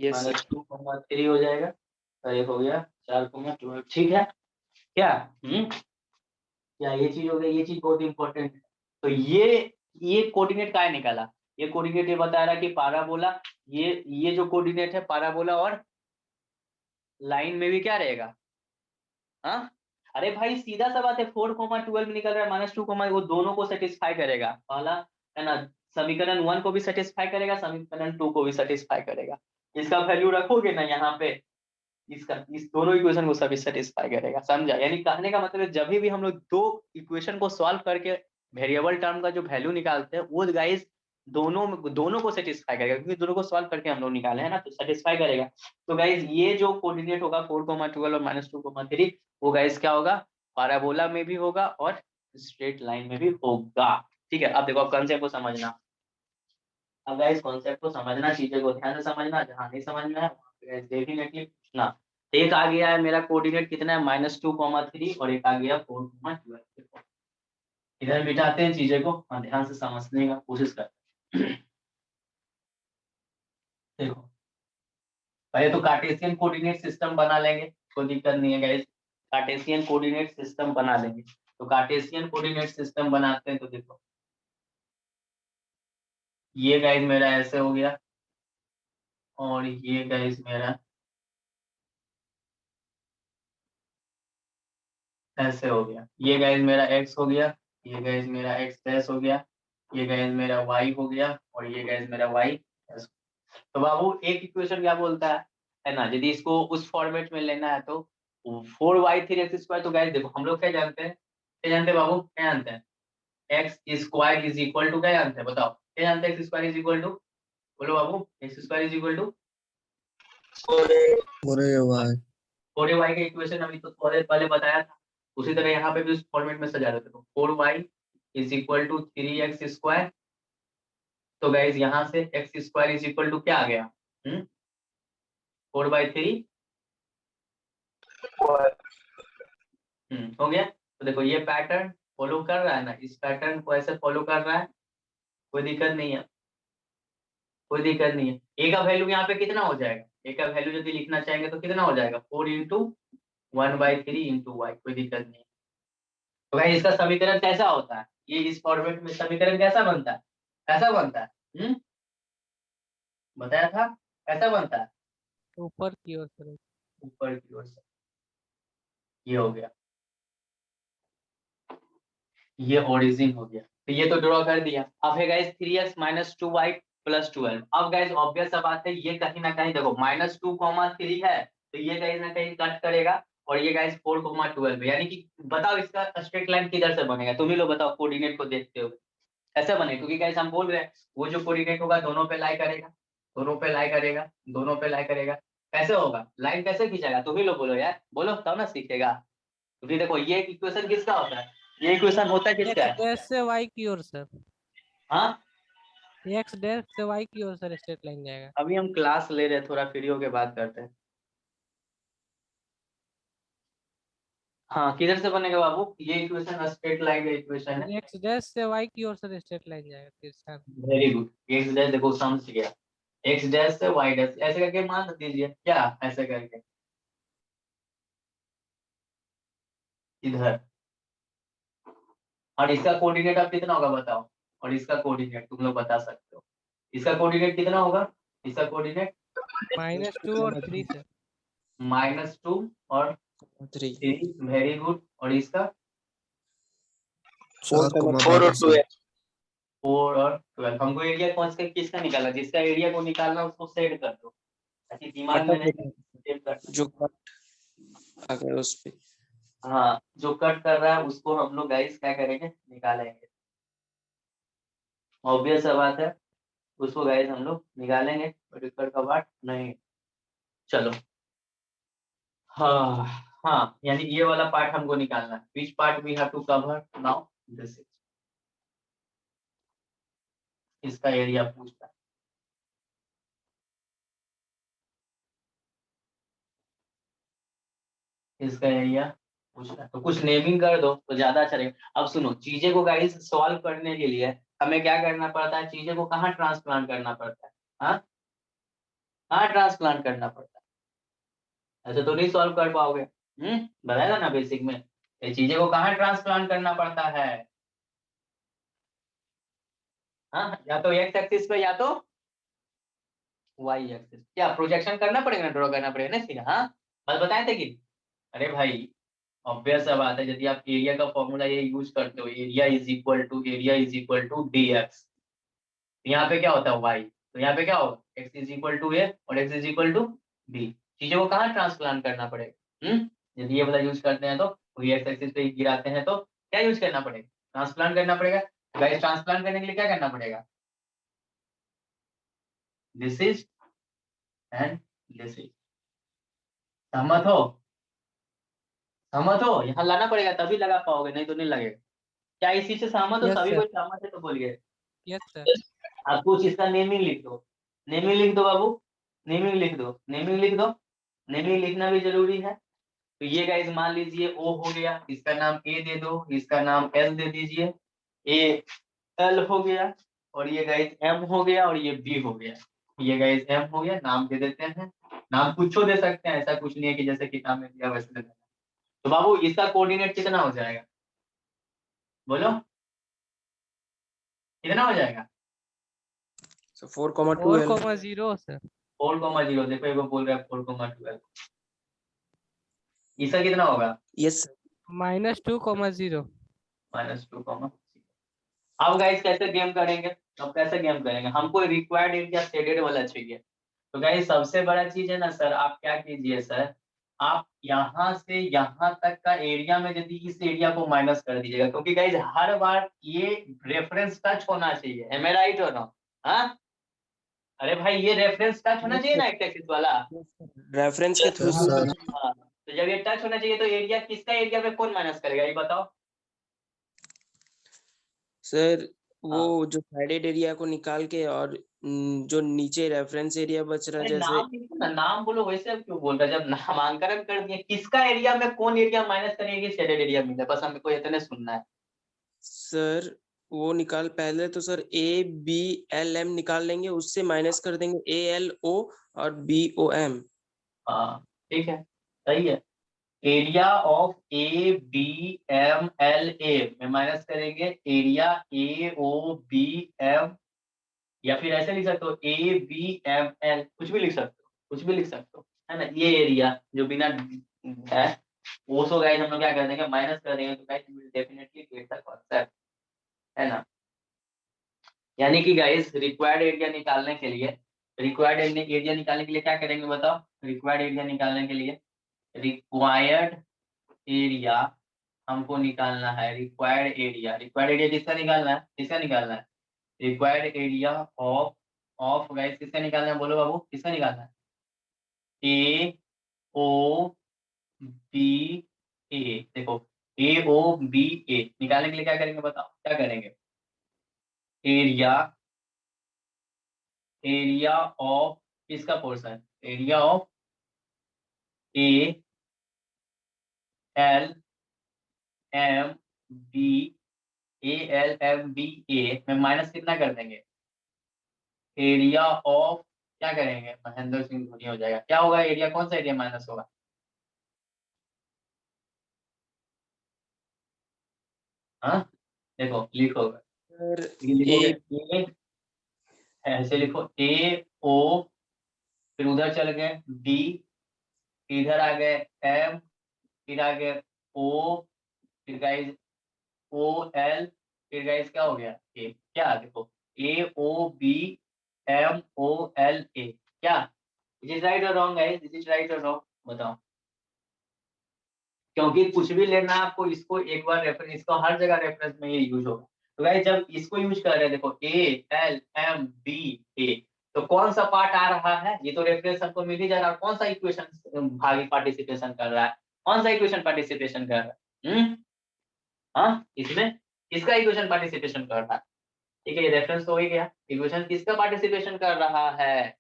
Yes sir. -2,3 हो जाएगा, और ये हो गया 4,12। ठीक है क्या? क्या ये चीज हो गई? ये चीज बहुत इंपॉर्टेंट है। तो ये कोऑर्डिनेट क्या निकाला? ये कोऑर्डिनेट ये बता रहा है कि पाराबोला, ये जो कोऑर्डिनेट है पाराबोला और लाइन में भी क्या रहेगा? हाँ, अरे भाई सीधा सा बात है, 4,12 निकल रहा है, -2, वो दोनों को सेटिस्फाई करेगा। पहला है ना, समीकरण 1 को भी सेटिस्फाई करेगा, समीकरण 2 को भी सेटिस्फाई करेगा। इसका वैल्यू रखोगे ना यहाँ पे, इस दोनों इक्वेशन को सभी सेटिस्फाई करेगा। समझा? यानी कहने का मतलब है जब भी हम लोग दो इक्वेशन को सॉल्व करके वेरिएबल टर्म का जो वैल्यू निकालते हैं वो गाइस दोनों को सेटिस्फाई करेगा, क्योंकि दोनों को सॉल्व करके हम लोग निकाले हैं ना, तो सेटिस्फाई करेगा। तो गाइस ये जो कोऑर्डिनेट होगा 4,12 और -2,3, वो गाइस क्या होगा? पैराबोला में भी होगा और स्ट्रेट लाइन में भी होगा। ठीक है, अब देखो, अब कॉन्सेप्ट को समझना। अब गाइस कॉन्सेप्ट को समझना, चीजें को ध्यान से समझना, जहां नहीं समझ में आए डेफिनेटली पूछना। एक आ गया है मेरा कोऑर्डिनेट कितना है, -2,3, और एक आ गया 4,12। इधर बिठाते हैं चीजें को, ध्यान से समझने का कोशिश करते हैं। देखो, पहले तो कार्टेशियन कोऑर्डिनेट सिस्टम बना लेंगे, कोई दिक्कत नहीं है गाइस। कार्टेशियन कोऑर्डिनेट सिस्टम बना लेंगे। तो कार्टेशियन कोऑर्डिनेट सिस्टम बनाते हैं, तो देखो ये गाइस मेरा ऐसे हो गया, और ये गाइस मेरा ऐसे हो गया। ये गाइस मेरा x हो गया, ये गाइस मेरा x डैश हो गया, ये गाइस मेरा y हो गया, और ये गाइस मेरा y डैश। तो बाबू एक इक्वेशन क्या बोलता है ना, यदि इसको उस फॉर्मेट में लेना है तो 4y3x²। तो गाइस देखो, हम लोग क्या जानते हैं, क्या जानते हैं बाबू, क्या जानते हैं? x² इज इक्वल टू, क्या जानते हैं बताओ, क्या जानते हैं? x² इज इक्वल टू, बोलो बाबू, x² is equal to 4ay 4y का इक्वेशन अभी तो थोड़ी देर पहले बताया था। उसी तरह यहाँ पे भी उस फॉर्मेट में सजा देते हो, 4y is equal to 3x²। तो गाइज यहाँ से x² इज इक्वल टू क्या आ गया? 4/3 हो गया। तो देखो ये पैटर्न फॉलो कर रहा है ना, इस पैटर्न को ऐसे फॉलो कर रहा है, कोई दिक्कत नहीं है, कोई दिक्कत नहीं है। ए का वैल्यू यहाँ पे कितना हो जाएगा? ए का वैल्यू यदि लिखना चाहेंगे तो कितना हो जाएगा? 4 × 1/3 × y, कोई दिक्कत नहीं है। तो भाई इसका समीकरण कैसा होता है? ये इस फॉर्मेट में समीकरण कैसा बनता है? कैसा बनता है? बताया था कैसा बनता है? ऊपर की ओर सर। ऊपर की ओर से। ये हो गया, ये ओरिजिन हो गया। तो ये तो ड्रॉ कर दिया। अब है गाइस 3x - 2y + 12। अब गाइस ऑब्वियस सा बात है, ये कहीं ना कहीं देखो -2,3 है, तो ये कहीं ना कहीं कट करेगा, और ये गाइस 4,12 है। यानी कि बताओ इसका स्ट्रेट लाइन किधर से बनेगा? तुम ही लोग बताओ कोऑर्डिनेट को देखते हुए कैसे बने, क्योंकि गाइस हम बोल रहे हैं वो जो कोऑर्डिनेट होगा दोनों पे लाई करेगा, दोनों पे लाई करेगा, दोनों पे लाई करेगा। कैसे होगा? लाइन कैसे खींचेगा? तुम ही लोग बोलो यार, बोलो तब ना सीखेगा। क्योंकि देखो ये इक्वेशन किसका होता है? ये इक्वेशन होता है किसका x है? डैश से y की ओर सर। हाँ, x डैश से y की ओर सर स्ट्रेट लाइन जाएगा। अभी हम क्लास ले रहे हैं, थोड़ा फ्री होके बात करते हैं। हाँ, किधर से बनेगा बाबू? ये इक्वेशन स्ट्रेट लाइन का इक्वेशन है। x डैश से y की ओर सर स्ट्रेट लाइन जाएगा तिरछा। Very good. एक्स डैश देखो समझ गया, एक्स डैश से वाई डैश ऐसे करके मान दीजिए, क्या ऐसे करके इधर। और इसका कोऑर्डिनेट अब कितना होगा बताओ? और इसका कोऑर्डिनेट तुम लोग बता सकते हो, इसका कोऑर्डिनेट कितना होगा? इसका कोऑर्डिनेट -2 और 3 सर। -2 और 3 3, वेरी गुड। और इसका 4 और 2 है। 4 और 12। हमको एरिया कौन सा किसका निकालना? जिसका एरिया को निकालना उसको सेट कर दो, ताकि दिमाग में नहीं सेट करना। जो कट आ गया उस पे। हाँ, जो कट कर रहा है उसको हम लोग गाइस क्या करेंगे? निकालेंगे। ऑब्वियस सा बात है, उसको गाइस हम लोग निकालेंगे, और दिक्कत का बात नहीं। चलो, हाँ हाँ, यानी ये वाला पार्ट हमको निकालना है। Which part we have to cover now? This is, इसका एरिया पूछता है। इसका एरिया पूछता है, तो कुछ नेमिंग कर दो तो ज्यादा अच्छा रहेगा। अब सुनो, चीजें को गाइस सॉल्व करने के लिए हमें क्या करना पड़ता है? चीजें को कहाँ ट्रांसप्लांट करना पड़ता है? हाँ, कहाँ ट्रांसप्लांट करना पड़ता है, ऐसे तो नहीं सॉल्व कर पाओगे। बताएगा ना बेसिक में, ये चीजें को कहाँ ट्रांसप्लांट करना पड़ता है। हाँ, या तो एक्स एक्सिस पे या तो वाई एक्सिस। क्या प्रोजेक्शन करना पड़ेगा ना, ड्रॉ करना पड़ेगा ना सीधा। हाँ, बस बताए थे कि अरे भाई ऑब्वियस सा बात है, यदि आप एरिया का फॉर्मूला ये यूज करते हो, area is equal to d x, यहाँ पे क्या होता है वाई, तो यहाँ पे क्या होगा x is equal to a और x is equal to b. चीजों को कहाँ ट्रांसप्लांट करना पड़ेगा। यदि ये वाला यूज करते हैं तो वही एक्स एक्सिस पे गिराते हैं तो क्या यूज करना पड़ेगा, ट्रांसप्लांट करना पड़ेगा। गाइस ट्रांसप्लांट करने के लिए क्या करना पड़ेगा, this is and this is. सहमत हो, सहमत हो, यहाँ लाना पड़ेगा तभी लगा पाओगे, नहीं तो नहीं लगेगा। क्या इसी से सहमत हो, यस सभी सर, कोई सहमत है तो बोलिए। Yes sir. आप कुछ इसका नेमिंग लिख दो, नेमिंग लिख दो बाबू, नेमिंग लिख दो, नेमिंग लिख दो, नेमिंग लिखना भी जरूरी है। तो ये गाइस मान लीजिए ओ हो गया, इसका नाम ए दे दो, इसका नाम एल दे दीजिए, ए एल हो गया, और ये गाइस एम हो गया, और ये बी हो गया। ये गाइस एम हो गया, नाम दे देते हैं, नाम कुछ दे सकते हैं, ऐसा कुछ नहीं है कि जैसे किताब में दिया वैसे दे देना। तो बाबू इसका कोऑर्डिनेट कितना हो जाएगा, बोलो कितना हो जाएगा। So 4,2L. 4,0 सर। 4,0, देखो एक बोल रहा है 4,12, इसका कितना होगा Yes. -2,0। -2, अब गाइस कैसे गेम करेंगे, अब कैसे गेम करेंगे, हमको रिक्वायर्ड एरिया शेडेड वाला चाहिए। तो गाइस सबसे बड़ा चीज है ना सर, आप क्या कीजिए सर, आप यहाँ से यहाँ तक का एरिया में यदि इस एरिया को माइनस कर दीजिएगा, क्योंकि गाइस हर बार ये रेफरेंस टच होना चाहिए, एम आई राइट और नो। हाँ, अरे भाई ये रेफरेंस टच होना चाहिए ना एक्स एक्सिस वाला। रेफरेंस के थ्रू Yes, sir. हाँ, तो जब ये टच होना चाहिए तो एरिया किसका एरिया में कौन माइनस करेगा ये बताओ। सर वो हाँ। जो साइडेड एरिया को निकाल के और जो नीचे रेफरेंस एरिया बच रहा है अरे जैसे नाम लिखो ना, नाम बोलो, वैसे अब क्यों बोल रहा है, जब नामांकन कर दिया किसका एरिया में कौन एरिया माइनस करेंगे शेडेड एरिया मिले, बस हमको इतने सुनना है। सर वो निकाल पहले तो सर ABLM निकाल लेंगे, उससे माइनस कर देंगे ALO और BOM। हाँ ठीक है, सही है। एरिया ऑफ ABMLA में माइनस करेंगे एरिया AOBM, या फिर ऐसे लिख सकते हो ABML, कुछ भी लिख सकते हो, कुछ भी लिख सकते हो, है ना। ये एरिया जो बिना है वो सो गाइस हम लोग क्या कर देंगे, माइनस कर देंगे, तो guys will definitely get the concept, है ना। यानी कि गाइस रिक्वायर्ड एरिया निकालने के लिए, रिक्वायर्ड एरिया निकालने के लिए क्या करेंगे बताओ, रिक्वायर्ड एरिया निकालने के लिए, रिक्वायर्ड एरिया हमको निकालना है, रिक्वायर्ड एरिया किसका निकालना है, किसका निकालना है, required area of of guys किसका निकालना है, बोलो बाबू किसका निकालना है, AOBA। देखो AOBA निकालने के लिए क्या करेंगे बताओ, क्या करेंगे, एरिया एरिया ऑफ किसका portion, area of ALMB ALMBA में माइनस कितना कर देंगे, एरिया ऑफ क्या करेंगे, महेंद्र सिंह धोनी हो जाएगा, क्या होगा एरिया, कौन सा एरिया माइनस होगा, हाँ देखो लिखो, सर लिखोगे A ऐसे लिखो AO, फिर उधर चल गए B, इधर आ गए M, फिर आ गए O, फिर गाइस OL, फिर गाइस क्या हो गया A, क्या देखो AOBMOLA, क्या इज इज राइट और wrong guys, is is right और रॉन्ग बताओ। क्योंकि कुछ भी लेना है आपको, इसको एक बार रेफरेंस, इसको हर जगह रेफरेंस में ये यूज होगा। तो गाइस जब इसको यूज कर रहे हैं देखो ALMBA, तो कौन सा पार्ट आ रहा है, ये तो रेफरेंस हमको मिल ही जा रहा है, कौन सा इक्वेशन भागी पार्टिसिपेशन कर रहा है, कौन सा इक्वेशन पार्टिसिपेशन कर रहा है, हाँ इसमें किसका इक्वेशन पार्टिसिपेशन कर रहा है, ठीक है ये रेफरेंस तो हो ही गया, इक्वेशन किसका पार्टिसिपेशन कर रहा है,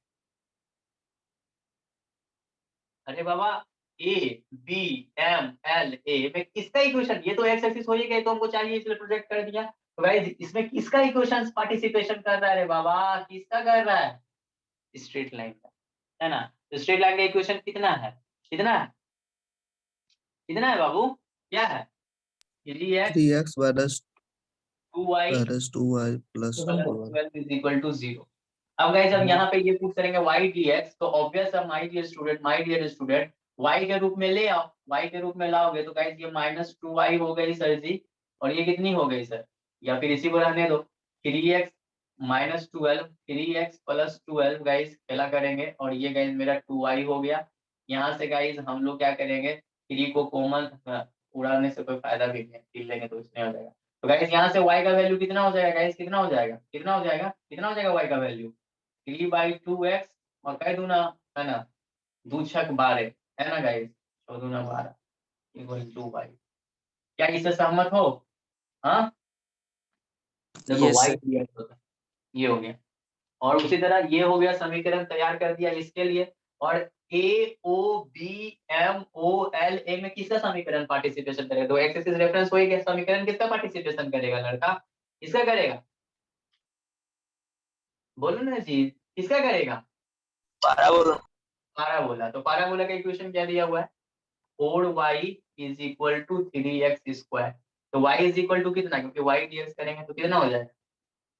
अरे बाबा ABMLA में किसका इक्वेशन, ये तो एक्स एक्सिस हो ही गया, तो हमको चाहिए इसलिए प्रोजेक्ट कर दिया। तो गाइस इसमें किसका इक्वेशन पार्टिसिपेशन कर रहा है, अरे बाबा किसका कर रहा है, स्ट्रेट लाइन का, है ना। तो स्ट्रेट लाइन का इक्वेशन कितना है, कितना है, कितना है बाबू, क्या है, 3x 3x minus 2y minus 2y plus plus 1. 12 is equal to 0। अब गाइस अब यहाँ पे ये पुट करेंगे y dx, तो ऑब्वियस है माय डियर स्टूडेंट y के रूप में ले आओ, y के रूप में लाओगे तो गाइस ये -2y हो गई सर जी, और ये कितनी हो गई सर, या फिर इसी को रहने दो 3x -12 3x प्लस 12 गाइस क्या करेंगे, और ये गाइस मेरा 2y हो गया। यहाँ से गाइस हम लोग क्या करेंगे, 3 को कॉमन उड़ाने से कोई फायदा भी नहीं है, 3 लेंगे तो इसमें हो जाएगा। तो गाइस यहाँ से y का वैल्यू कितना हो जाएगा गाइस, कितना हो जाएगा, कितना हो जाएगा, कितना हो जाएगा y का वैल्यू 3/2x, और कह दूं ना, है ना, 2 छक 12 है ना गाइस, 14 12 इक्वल टू y। क्या इससे सहमत हो? हाँ देखो यस y सर। dx होता है, ये हो गया। और उसी तरह ये हो गया, समीकरण तैयार कर दिया इसके लिए। और A O B M O L A में किसका समीकरण पार्टिसिपेशन करेगा, तो एक्स एक्सिस रेफरेंस होएगा, समीकरण किसका पार्टिसिपेशन करेगा लड़का, किसका करेगा, बोलो ना जी, किसका करेगा, पाराबोला। तो पाराबोला का इक्वेशन क्या दिया हुआ है, 4y is equal to 3x²। तो y इज इक्वल टू कितना, क्योंकि y dx करेंगे तो कितना हो जाएगा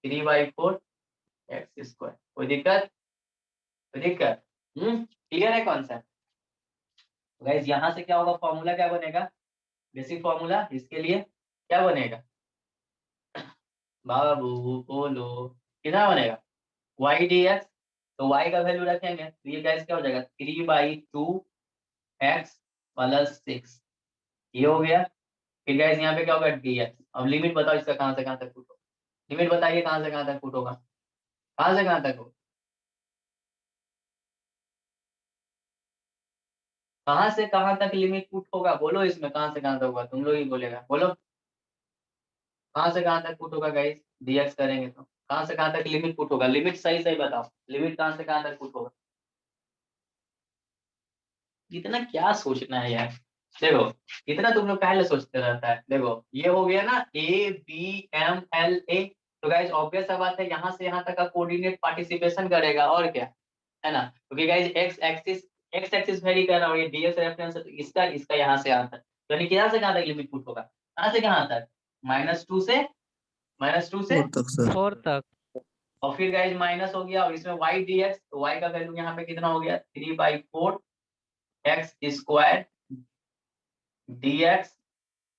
3/4x²। कोई दिक्कत, कोई दिक्कत, क्लियर है कॉन्सेप्ट। गाइस यहाँ से क्या होगा, फॉर्मूला क्या बनेगा, बेसिक फॉर्मूला इसके लिए क्या बनेगा बाबू, बोलो कितना बनेगा, y dx, तो y का वैल्यू रखेंगे तो ये गाइस क्या हो जाएगा 3/2x प्लस 6, ये हो गया। फिर गाइस यहाँ पे क्या होगा dx। अब लिमिट बताओ इसका कहाँ से कहाँ तक फुट होगा, लिमिट बताइए कहाँ से कहाँ तक फुट होगा, कहाँ से कहाँ तक हो, कहाँ से कहाँ तक लिमिट पुट होगा, बोलो इसमें कहाँ से कहाँ तक होगा, तुम लोग ही बोलेगा, बोलो कहाँ से कहाँ तक पुट होगा गाइस, dx करेंगे तो कहाँ से कहाँ तक लिमिट पुट होगा, लिमिट सही सही बताओ, लिमिट कहाँ से कहाँ तक पुट होगा, इतना क्या सोचना है यार। देखो इतना तुम लोग पहले सोचते रहता है, देखो ये हो गया ना ABMLA। तो गाइज ऑब्वियस सा बात है, यहाँ से यहाँ तक का कोऑर्डिनेट पार्टिसिपेशन करेगा और क्या, है ना, क्योंकि गाइज एक्स एक्सिस वेरी कर रहा हूँ, ये डीएक्स रेफरेंस है, तो इसका इसका यहाँ से आता है, यानी कि यहाँ से कहाँ तक लिमिट पुट होगा, कहाँ से कहाँ तक, -2 से फोर तक सर. 4 तक। और फिर गाइज माइनस हो गया, और इसमें y dx, तो y का वैल्यू यहाँ पे कितना हो गया 3/4x² dx।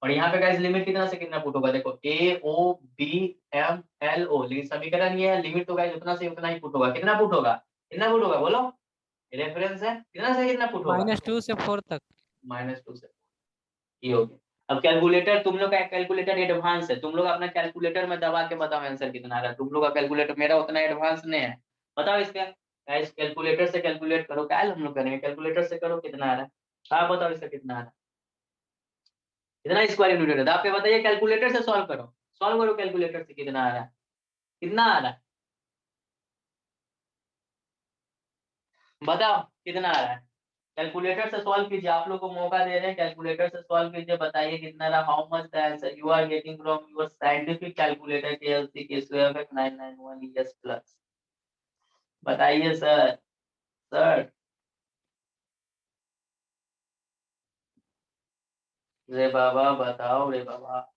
और यहाँ पे गाइस लिमिट कितना से कितना पुट होगा, देखो AOBMLO, लेकिन समीकरण ये है, लिमिट तो गाइस उतना से उतना ही पुट होगा, कितना पुट होगा, कितना पुट होगा बोलो, रेफरेंस है, कितना से कितना पुट होगा, -2 से 4 तक। -2 से, ये हो गया। अब कैलकुलेटर, तुम लोग का कैलकुलेटर एडवांस है, तुम लोग अपना कैलकुलेटर में दबा के बताओ आंसर कितना आ रहा है, तुम लोग का कैलकुलेटर, मेरा उतना एडवांस नहीं है, बताओ इसका गाइस, कैलकुलेटर से कैलकुलेट करो, क्या हम लोग करेंगे, कैलकुलेटर से करो कितना आ रहा है, हाँ बताओ इसका कितना आ रहा है, कितना स्क्वायर न्यूटन है, तो आप ये बताइए, कैलकुलेटर से सॉल्व करो कैलकुलेटर से कितना आ रहा है, कितना आ रहा है, बताओ कितना आ रहा है, कैलकुलेटर से सॉल्व कीजिए, आप लोग को मौका दे रहे हैं, कैलकुलेटर से सॉल्व कीजिए, बताइए कितना रहा, how much the answer you are getting from your scientific calculator KLC K2FX 991 ES plus, बताइए सर, सर रे बाबा बताओ रे बाबा।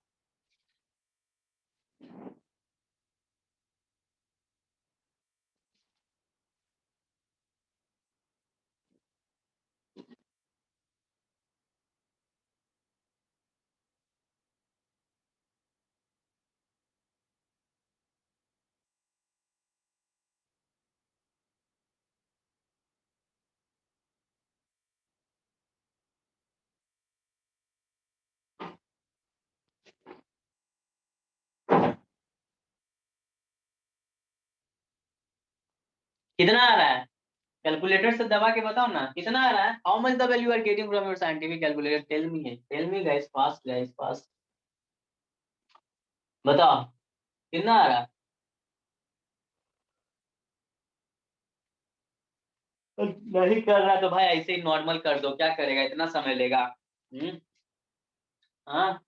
कितना आ रहा है, कैलकुलेटर से दबा के बताओ ना कितना आ रहा है, how much the value are getting from your scientific calculator, tell me guys, fast guys fast, बताओ कितना आ रहा है, नहीं कर रहा तो भाई ऐसे ही नॉर्मल कर दो, क्या करेगा, इतना समय लेगा, हाँ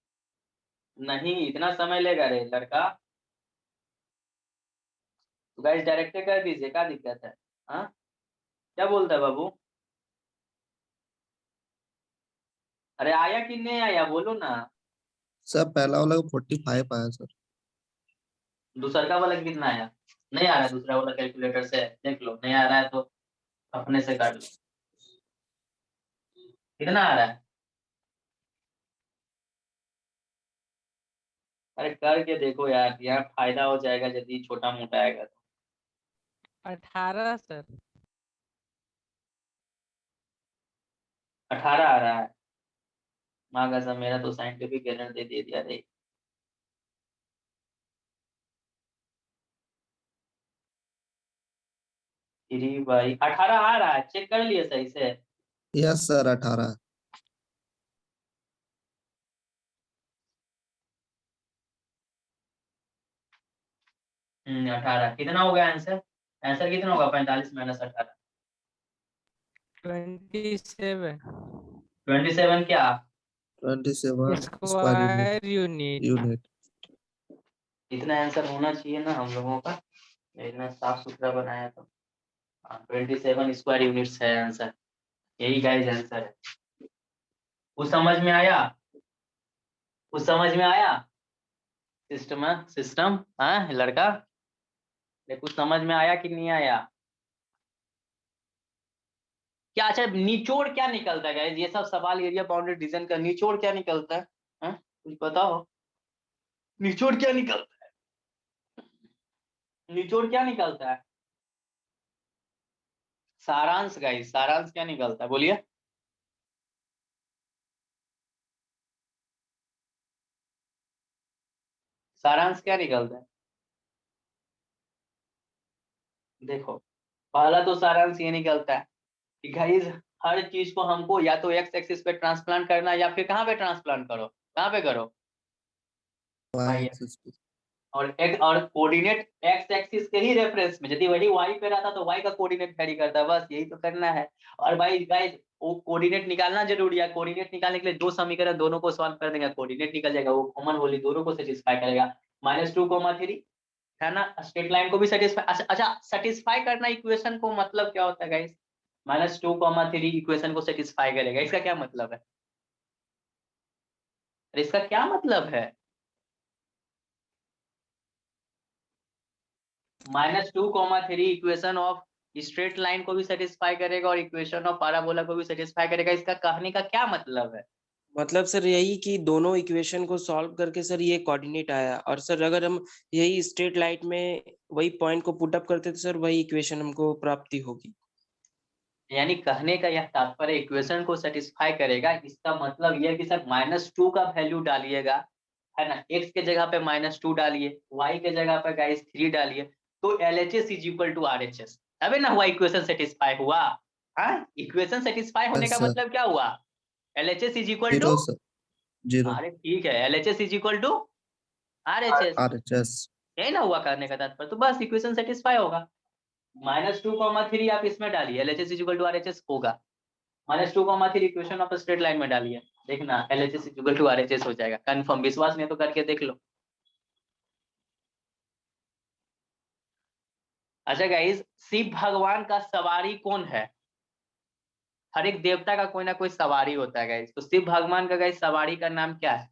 नहीं इतना समय लेगा रे लड़का, तो गाइस डायरेक्ट कर दीजिए, क्या दिक्कत है, हाँ क्या बोलता है बाबू? अरे आया कि नहीं आया बोलो ना। सर पहला वाला 45 आया सर। दूसरा वाला कितना आया? नहीं आ रहा है दूसरा वाला, कैलकुलेटर से देख लो, नहीं आ रहा है तो अपने से काट लो। कितना आ रहा है? अरे करके देखो यार, यहाँ फायदा हो जाएगा यदि छोटा मोटा आएगा तो। 18 सर। 18 आ रहा है। माँ कसम, मेरा तो साइंटिफिक एरर दे दिया रे। थ्री बाई 18 आ रहा है, चेक कर लिए सही से? Yes sir 18। 18 कितना हो गया आंसर? आंसर कितना होगा 45 माइनस 18? 27 27 क्या? 27 स्क्वायर स्क्वायर यूनिट। यूनिट। इतना आंसर होना चाहिए ना हम लोगों का, इतना साफ सुथरा बनाया तो। 27 स्क्वायर यूनिट्स है आंसर, यही गाइस आंसर है। कुछ समझ में आया? कुछ समझ में आया? सिस्टम हाँ लड़का, कुछ समझ में आया कि नहीं आया? क्या अच्छा निचोड़ क्या निकलता है गाइस? ये सब सवाल एरिया बाउंड्री डिवीजन का निचोड़ क्या निकलता है? हाँ? कुछ बताओ, निचोड़ क्या निकलता है? निचोड़ क्या निकलता है? सारांश गाइस, सारांश क्या निकलता है बोलिए? सारांश क्या निकलता है? देखो, पहला तो सारांश ये निकलता है कि गाइस हर चीज को हमको या तो एक्स एक्सिस पे ट्रांसप्लांट करना है, या फिर कहाँ पे ट्रांसप्लांट करो, कहाँ पे करो वाई भाई? एक्सिस पे। और कोऑर्डिनेट एक्स एक्सिस के ही रेफरेंस में, यदि वही वाई पे रहता तो वाई का कोऑर्डिनेट कैरी करता, बस यही तो करना है। और भाई गाइस वो कोऑर्डिनेट निकालना जरूरी है, कोऑर्डिनेट निकालने के लिए दो समीकरण दोनों को सॉल्व कर देंगे, कोऑर्डिनेट निकल जाएगा, वो कॉमन वैल्यू दोनों को सेटिस्फाई करेगा। -2, 3 है ना, स्ट्रेट लाइन को भी सेटिस्फाई। अच्छा सेटिस्फाई करना इक्वेशन को मतलब क्या होता है गाइस? -2, 3 इक्वेशन को सेटिस्फाई करेगा, इसका क्या मतलब है? इसका क्या मतलब है? -2, 3 इक्वेशन ऑफ स्ट्रेट लाइन को भी सेटिस्फाई करेगा और इक्वेशन ऑफ पैराबोला को भी सेटिस्फाई करेगा, इसका कहने का क्या मतलब है? मतलब सर यही कि दोनों इक्वेशन को सॉल्व करके सर ये कोऑर्डिनेट आया, और सर अगर हम यही स्ट्रेट लाइन में वही पॉइंट को पुट अप करते तो सर वही इक्वेशन हमको प्राप्ति होगी। यानी कहने का यह तात्पर्य इक्वेशन को सेटिस्फाई करेगा, इसका मतलब यह कि सर -2 का वैल्यू डालिएगा, है ना, x के जगह पे -2 डालिए, y के जगह पे गाइस 3 डालिए, तो LHS is equal to RHS, तभी ना हुआ इक्वेशन सेटिस्फाई हुआ। हाँ, इक्वेशन सेटिस्फाई होने यस का सर। मतलब क्या हुआ? LHS is equal to, 0 sir. 0 अरे ठीक है, LHS is equal to RHS, RHS। यही ना हुआ करने का तात्पर्य, तो बस इक्वेशन सेटिस्फाई होगा। -2, 3 आप इसमें डालिए, LHS is equal to RHS होगा। -2, 3 इक्वेशन ऑफ स्ट्रेट लाइन में डालिए, देखना LHS is equal to RHS हो जाएगा, कंफर्म। विश्वास नहीं तो करके देख लो। अच्छा गाइस, शिव भगवान का सवारी कौन है? हर एक देवता का कोई ना कोई सवारी होता है गाइस, तो शिव भगवान का गाइस सवारी का नाम क्या है?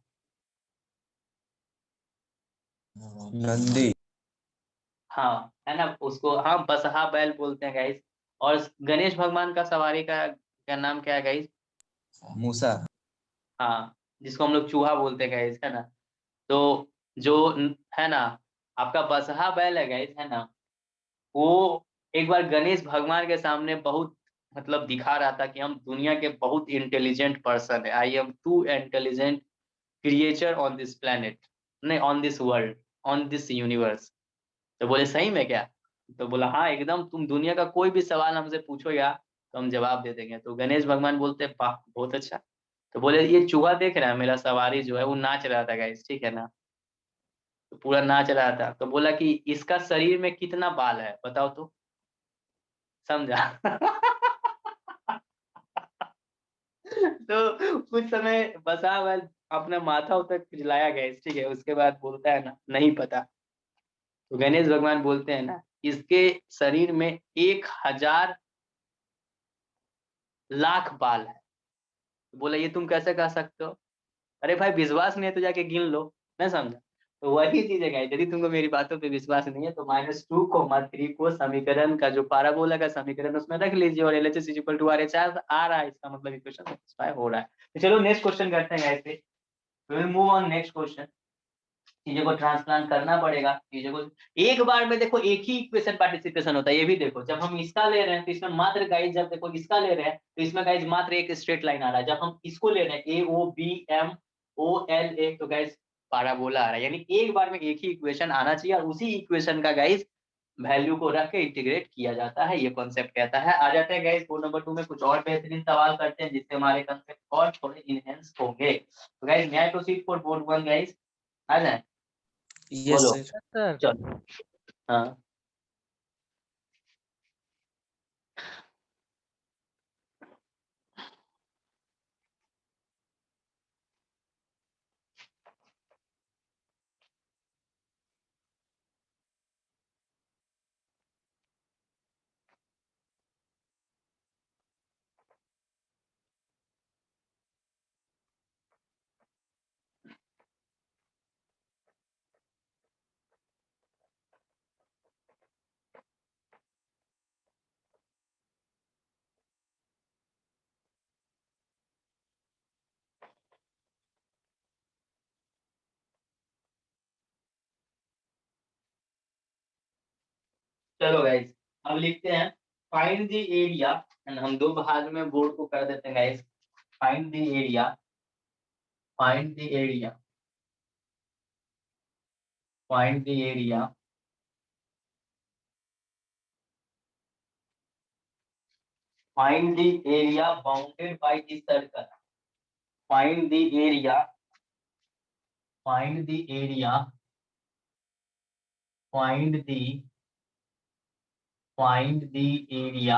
नंदी। हाँ है ना, उसको हाँ बसहा बैल बोलते हैं गाइस। और गणेश भगवान का सवारी का नाम क्या है गाइस? मूसा। हाँ, जिसको हम लोग चूहा बोलते हैं गाइस, है ना। तो जो है ना, आपका बसहा बैल है गाइस, है ना, वो एक बार गणेश भगवान के सामने बहुत मतलब दिखा रहा था कि हम दुनिया के बहुत इंटेलिजेंट पर्सन है, I am too intelligent creature on this planet, नहीं on this world, on this universe. तो बोले सही में क्या? तो बोला हाँ एकदम, तुम दुनिया का कोई भी सवाल हमसे पूछोगा तो हम जवाब दे देंगे। तो गणेश भगवान बोलते हैं वाह बहुत अच्छा। तो बोले ये चूहा देख रहा है मेरा सवारी जो है, वो नाच रहा था गाइस, ठीक है ना, तो पूरा नाच रहा था, तो बोला कि इसका शरीर में कितना बाल है बताओ तो, समझा? तो कुछ समय बसा हुआ अपना माथा उतर खुजलाया गैस, ठीक है, उसके बाद बोलता है ना नहीं पता। तो गणेश भगवान बोलते हैं ना, इसके शरीर में 1000 लाख बाल है। बोला ये तुम कैसे कह सकते हो? अरे भाई विश्वास नहीं है तो जाके गिन लो, मैं समझा। तो वही चीज है guys, यदि तुमको मेरी बातों पे विश्वास नहीं है तो -2, 3 को समीकरण का जो पाराबोला का समीकरण उसमें रख लीजिए और LHS इक्वल टू RH आ रहा है, इसका मतलब इक्वेशन सेटिस्फाई हो रहा है। तो चलो नेक्स्ट क्वेश्चन करते हैं guys, फिर we will move on next question. चीजों को ट्रांसप्लांट करना पड़ेगा, चीजों को एक बार में देखो एक ही इक्वेशन पार्टिसिपेशन होता है। ये भी देखो जब हम इसका ले रहे हैं तो इसमें मात्र गाइज, जब देखो इसका ले रहे हैं तो इसमें गाइज मात्र एक स्ट्रेट लाइन आ रहा है। जब हम इसको ले रहे हैं AOBMOLA तो गाइज पाराबोला आ रहा है। यानी एक बार में एक ही इक्वेशन आना चाहिए और उसी इक्वेशन का गाइज वैल्यू को रख के इंटीग्रेट किया जाता है, ये कॉन्सेप्ट कहता है। आ जाते हैं गाइज 4 नंबर 2 में कुछ और बेहतरीन सवाल करते हैं जिससे हमारे कॉन्सेप्ट और थोड़े इनहेंस होंगे। तो गाइज मैं प्रोसीड फॉर बोर्ड 1 गाइज, आ जाए यस बोलो। सर। सर चलो हाँ चलो गाइस अब लिखते हैं फाइंड द एरिया, एंड हम दो भाग में बोर्ड को कर देते हैं guys. Find the area, find the area, find the area, find the area bounded by the circle, find the area, find the area, find the, find the area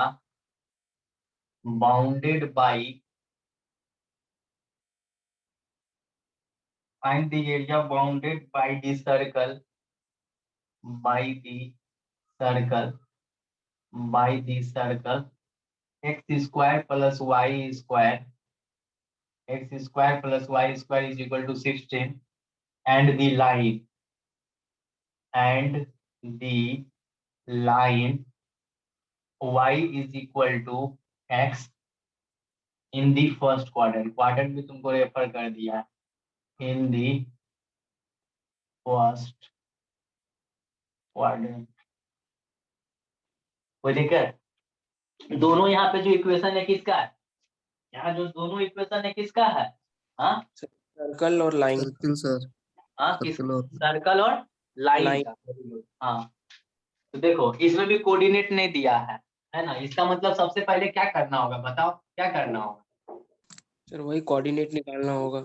bounded by, find the area bounded by the circle, by the circle, by the circle, x square plus y square, x square plus y square is equal to 16, and the line, and the line y is equal to x in the first quadrant, quadrant भी तुमको refer कर दिया है, in the first quadrant। कोई दिक्कत? दोनों यहाँ पे जो इक्वेशन है किसका है? यहाँ जो दोनों इक्वेशन है किसका है? हाँ सर्कल और लाइन। सर्किल सर, हाँ किस, सर्किल और सर्कल और लाइन लाइन। का। हाँ तो देखो इसमें भी कोऑर्डिनेट नहीं दिया है ना, इसका मतलब सबसे पहले क्या करना होगा, बताओ क्या करना होगा? सर वही कोऑर्डिनेट निकालना होगा।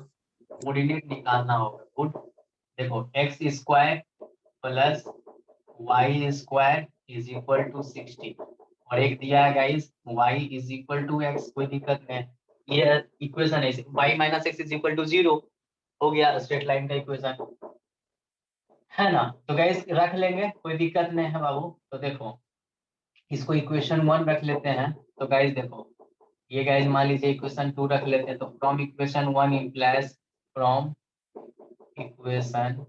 कोऑर्डिनेट निकालना होगा। गुड। देखो x square plus Y square is equal to 60 और एक दिया है guys y is equal to x, कोई दिक्कत नहीं। ये इक्वेशन है, y minus x is equal to 0 हो गया, स्ट्रेट लाइन का इक्वेशन है ना। तो गाइस रख लेंगे, कोई दिक्कत नहीं है बाबू। तो देखो इसको इक्वेशन 1 रख लेते हैं। तो गाइस देखो ये गाइस मान लीजिए इक्वेशन 2 रख लेते हैं। तो from equation 1 implies, from equation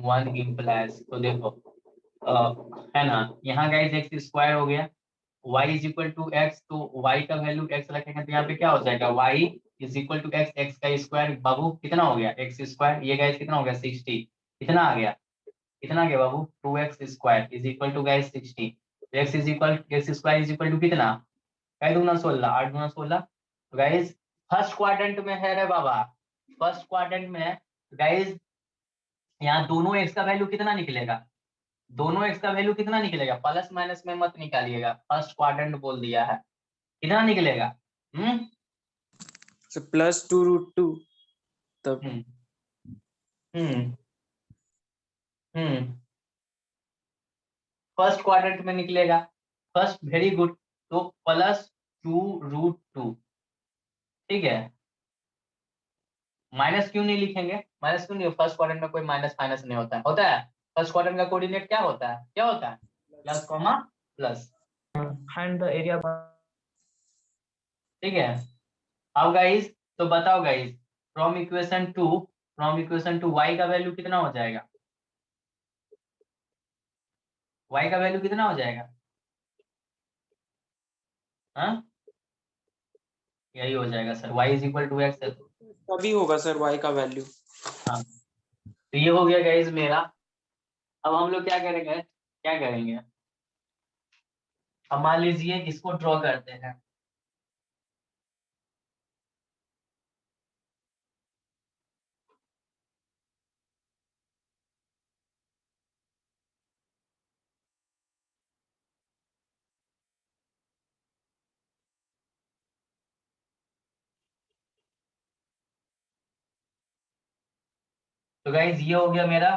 1 implies, तो देखो है ना, यहाँ गाइस एक्स स्क्वायर हो गया, y is equal to x, तो y का वैल्यू x रखेंगे तो यहाँ पे क्या हो जाएगा, y is equal to x, x का स्क्वायर बाबू कितना हो गया एक्स स्क्वायर, ये गाइस कितना हो गया 60, कितना आ गया, कितना आ गया बाबू 2x square is equal to guys 60, x is equal, x square is equal to कितना, कई दूना 16, 8 दूना 16। तो गाइस फर्स्ट क्वाड्रेंट में है रे बाबा, फर्स्ट क्वाड्रेंट में है गाइस, यहाँ दोनों x का वैल्यू कितना निकलेगा, दोनों x का वैल्यू कितना निकलेगा, प्लस माइनस में मत निकालिएगा, फर्स्ट क्वाड्रेंट बोल दिया है, कितना निकलेगा सर +2√2 तब फर्स्ट क्वाड्रेंट में निकलेगा, फर्स्ट, वेरी गुड। तो +2√2, ठीक है, माइनस क्यों नहीं लिखेंगे, माइनस क्यों नहीं, फर्स्ट क्वाड्रेंट में कोई माइनस माइनस नहीं होता है, होता है फर्स्ट क्वाड्रेंट का कोऑर्डिनेट क्या होता है, क्या होता है, plus comma plus. Find the area ठीक है। अब गाइस तो बताओ guys, from equation two y का वैल्यू कितना हो जाएगा? y का वैल्यू कितना हो जाएगा? हाँ, यही हो जाएगा sir, y is equal to x है तो। तभी होगा सर y का वैल्यू। हाँ, तो ये हो गया गाइस मेरा। अब हम लोग क्या करेंगे, अब मान लीजिए इसको ड्रॉ करते हैं। तो गाइस ये हो गया मेरा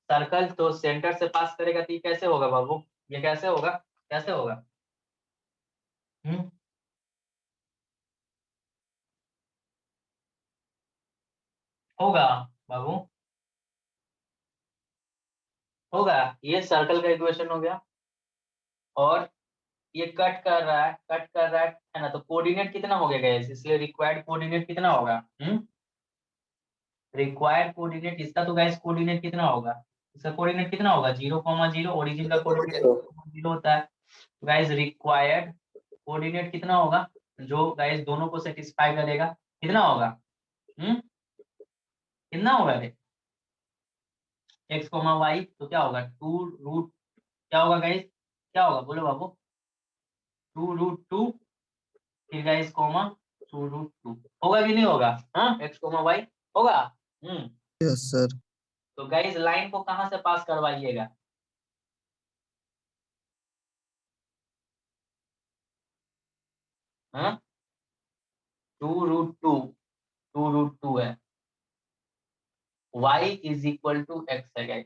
सर्कल, तो सेंटर से पास करेगा तो ये कैसे होगा बाबू? ये कैसे होगा? कैसे होगा? हम्म, होगा बाबू, होगा। ये सर्कल का इक्वेशन हो गया, और ये कट कर रहा है ना, तो कोऑर्डिनेट कितना हो गया गाइस? इसलिए रिक्वायर्ड कोऑर्डिनेट कितना होगा? रिक्वायर्ड कोऑर्डिनेट इसका तो गाइस कोऑर्डिनेट कितना होगा? इसका कोऑर्डिनेट कितना होगा? 0,0। ओरिजिन का कोऑर्डिनेट 0 होता है। तो गाइस रिक्वायर्ड कोऑर्डिनेट कितना होगा जो गाइस दोनों को सेटिस्फाई करेगा? कितना होगा? कितना होगा रे? x, y, तो क्या होगा? 2 रूट, क्या होगा गाइस? क्या होगा बोलो बाबू? 2√2, फिर गाइस कॉमा 2√2। होगा कि नहीं होगा? हाँ, x, y होगा। Yes sir. तो गाइस लाइन को कहां से पास करवाइएगा? हाँ, 2√2 है, y is equal to x है गाइस।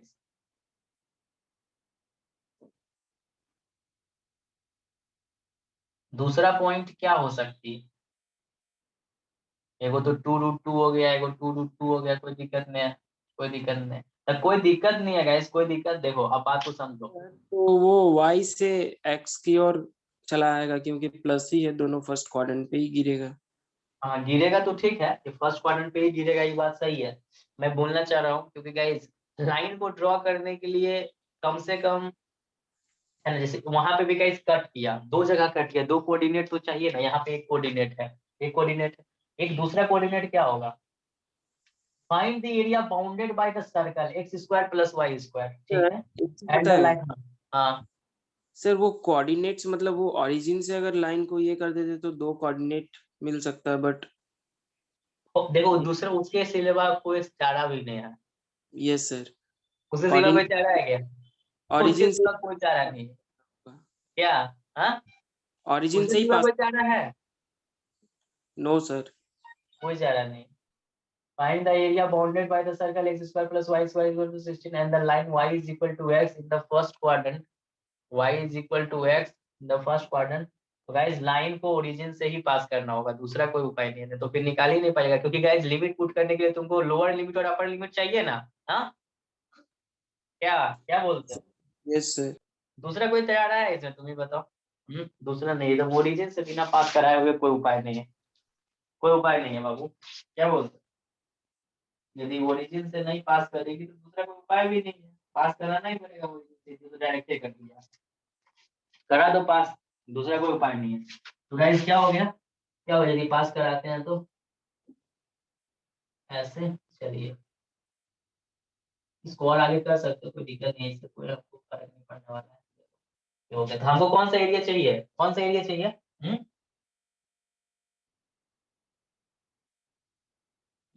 दूसरा पॉइंट क्या हो सकती है? एगो तो 2√2 हो गया, एगो 2√2 हो गया, कोई दिक्कत नहीं है, कोई दिक्कत नहीं है। तो कोई दिक्कत नहीं है गाइस, कोई दिक्कत, देखो अब बात को समझो। तो वो y से x की ओर चला आएगा क्योंकि प्लस ही है, दोनों फर्स्ट क्वाड्रेंट पे ही गिरेगा। हाँ गिरेगा तो ठीक है, ये फर्स्ट क्वाड्रेंट पे ही गिरेगा, ये बात सही है। मैं बोलना चाह रहा हूँ क्योंकि गाइस लाइन को ड्रॉ करने के लिए कम से कम, है ना, जैसे वहां पे भी गाइस कट किया, दो जगह कट किया, दो कोऑर्डिनेट तो चाहिए ना। यहाँ पे एक कोऑर्डिनेट है, एक कोऑर्डिनेट है, एक दूसरा कोऑर्डिनेट क्या होगा? Find the area bounded by the circle x² + y², ठीक है, एक चीज एंड पता द है लाइन। हाँ, सर, वो कोऑर्डिनेट्स मतलब वो ओरिजिन से अगर लाइन को ये कर देते तो दो कोऑर्डिनेट मिल सकता है, बट देखो दूसरे उसके सिवा कोई चारा भी नहीं है, यस सर, उसके सिवा कोई चारा है क्या? उसके ओरिजिन से सिवा कोई चारा नहीं है क्या? हाँ, ओरिजिन उसके से ही सिवा पास। कोई चारा है? No sir. कोई चारा नहीं। Find the area bounded by the circle x² + y² = 16 and the line y is equal to x in the first quadrant. Y is equal to x in the first quadrant. तो guys line को origin से ही पास करना होगा, दूसरा कोई उपाय नहीं है, तो फिर निकाल ही नहीं पाएगा, क्योंकि गाइस लिमिट पुट करने के लिए तुमको लोअर लिमिट और अपर लिमिट चाहिए ना। हाँ, क्या क्या बोलते हो? Yes sir. दूसरा कोई तैयार है इसमें, तुम ही बताओ। दूसरा नहीं है, तो ओरिजिन से बिना पास कराए हुए कोई उपाय नहीं है, कोई उपाय नहीं है बाबू, क्या बोलते हो? यदि ओरिजिन से नहीं पास करेगी तो दूसरा कोई उपाय भी नहीं है, पास कराना ही पड़ेगा ओरिजिन से, तो डायरेक्ट कर दिया, करा दो पास, दूसरा कोई उपाय नहीं है। तो गाइस क्या हो गया, क्या हो, यदि पास कराते हैं तो ऐसे, चलिए इसको और आगे कर सकते हो, कोई दिक्कत नहीं है, इससे कोई आपको फर्क नहीं पड़ने वाला है। तो तो हमको कौन सा एरिया चाहिए, कौन सा एरिया चाहिए?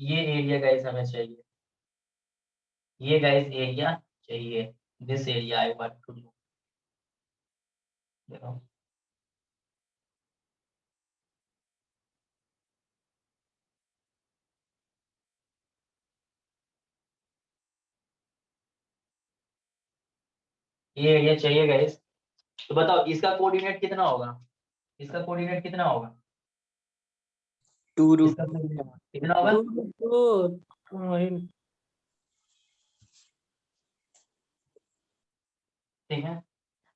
ये एरिया गाइस हमें चाहिए, ये गाइस एरिया चाहिए, this area I want to know. देखो ये एरिया चाहिए गाइस। तो बताओ इसका कोऑर्डिनेट कितना होगा? इसका कोऑर्डिनेट कितना होगा? 2√2। इसका कोऑर्डिनेट कितना होगा? ठीक है,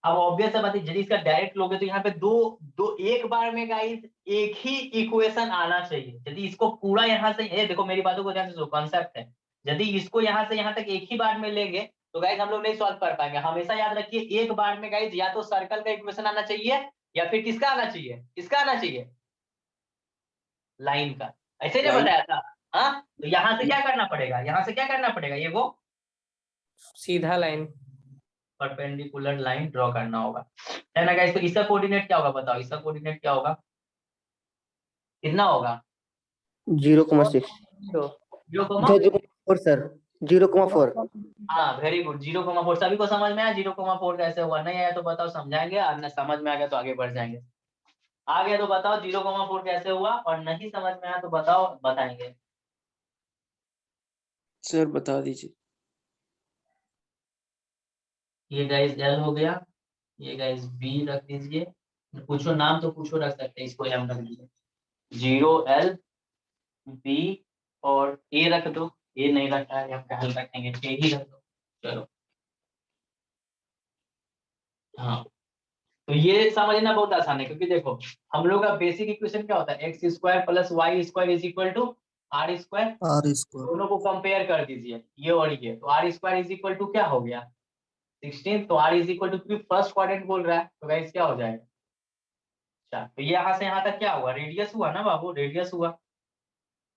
अब ऑब्वियस है बात है, यदि इसका डायरेक्ट लोगे तो यहाँ पे दो दो एक बार में गाइस एक ही इक्वेशन आना चाहिए। यदि इसको पूरा यहाँ से, ये देखो मेरी बातों को ध्यान से सुनो, कॉन्सेप्ट है, यदि इसको यहाँ से यहाँ तक एक ही बार में लेंगे तो गाइस हम लोग नहीं सॉल्व कर पाएंगे। हमेशा याद रखिए एक बार में गाइस या तो सर्कल का इक्वेशन आना चाहिए या फिर किसका आना चाहिए, किसका आना चाहिए, लाइन का। ऐसे नहीं लाइन। बताया था। हाँ, तो यहाँ से क्या करना पड़ेगा, यहाँ से क्या करना पड़ेगा, ये वो सीधा लाइन। परपेंडिकुलर लाइन ड्रॉ करना होगा, है ना गाइस। तो इसका कोऑर्डिनेट क्या होगा बताओ, इसका कोऑर्डिनेट क्या होगा, कितना होगा, 0,6 0,4 सर 0,4 हाँ वेरी गुड, 0,4 सभी को समझ में आया 0,4 कैसे हुआ, नहीं आया तो बताओ समझाएंगे, और न समझ में आ गया तो आगे बढ़ जाएंगे। आ गया तो बताओ 0,4 कैसे हुआ, और नहीं समझ में आया तो बताओ, बताएंगे। सर बता दीजिए। ये गाइस एल हो गया, ये गाइस बी रख दीजिए, पूछो नाम तो पूछो रख सकते हैं, इसको एम रख दीजिए, 0L बी और ए रख दो, ए नहीं रखा है हम हल रखेंगे, ए ही रख दो, चलो। हाँ, तो ये समझना बहुत आसान है, क्योंकि देखो हम लोग का बेसिक इक्वेशन क्या होता है, x square plus Y square is equal to are square. R square. दोनों को कंपेयर कर दीजिए, ये और ये, तो r square is equal to क्या हो गया 16, तो r is equal to first quadrant बोल रहा है, तो गाइस क्या हो जाएगा। अच्छा, तो ये यहाँ से यहाँ तक क्या हुआ, रेडियस हुआ ना बाबू, रेडियस हुआ,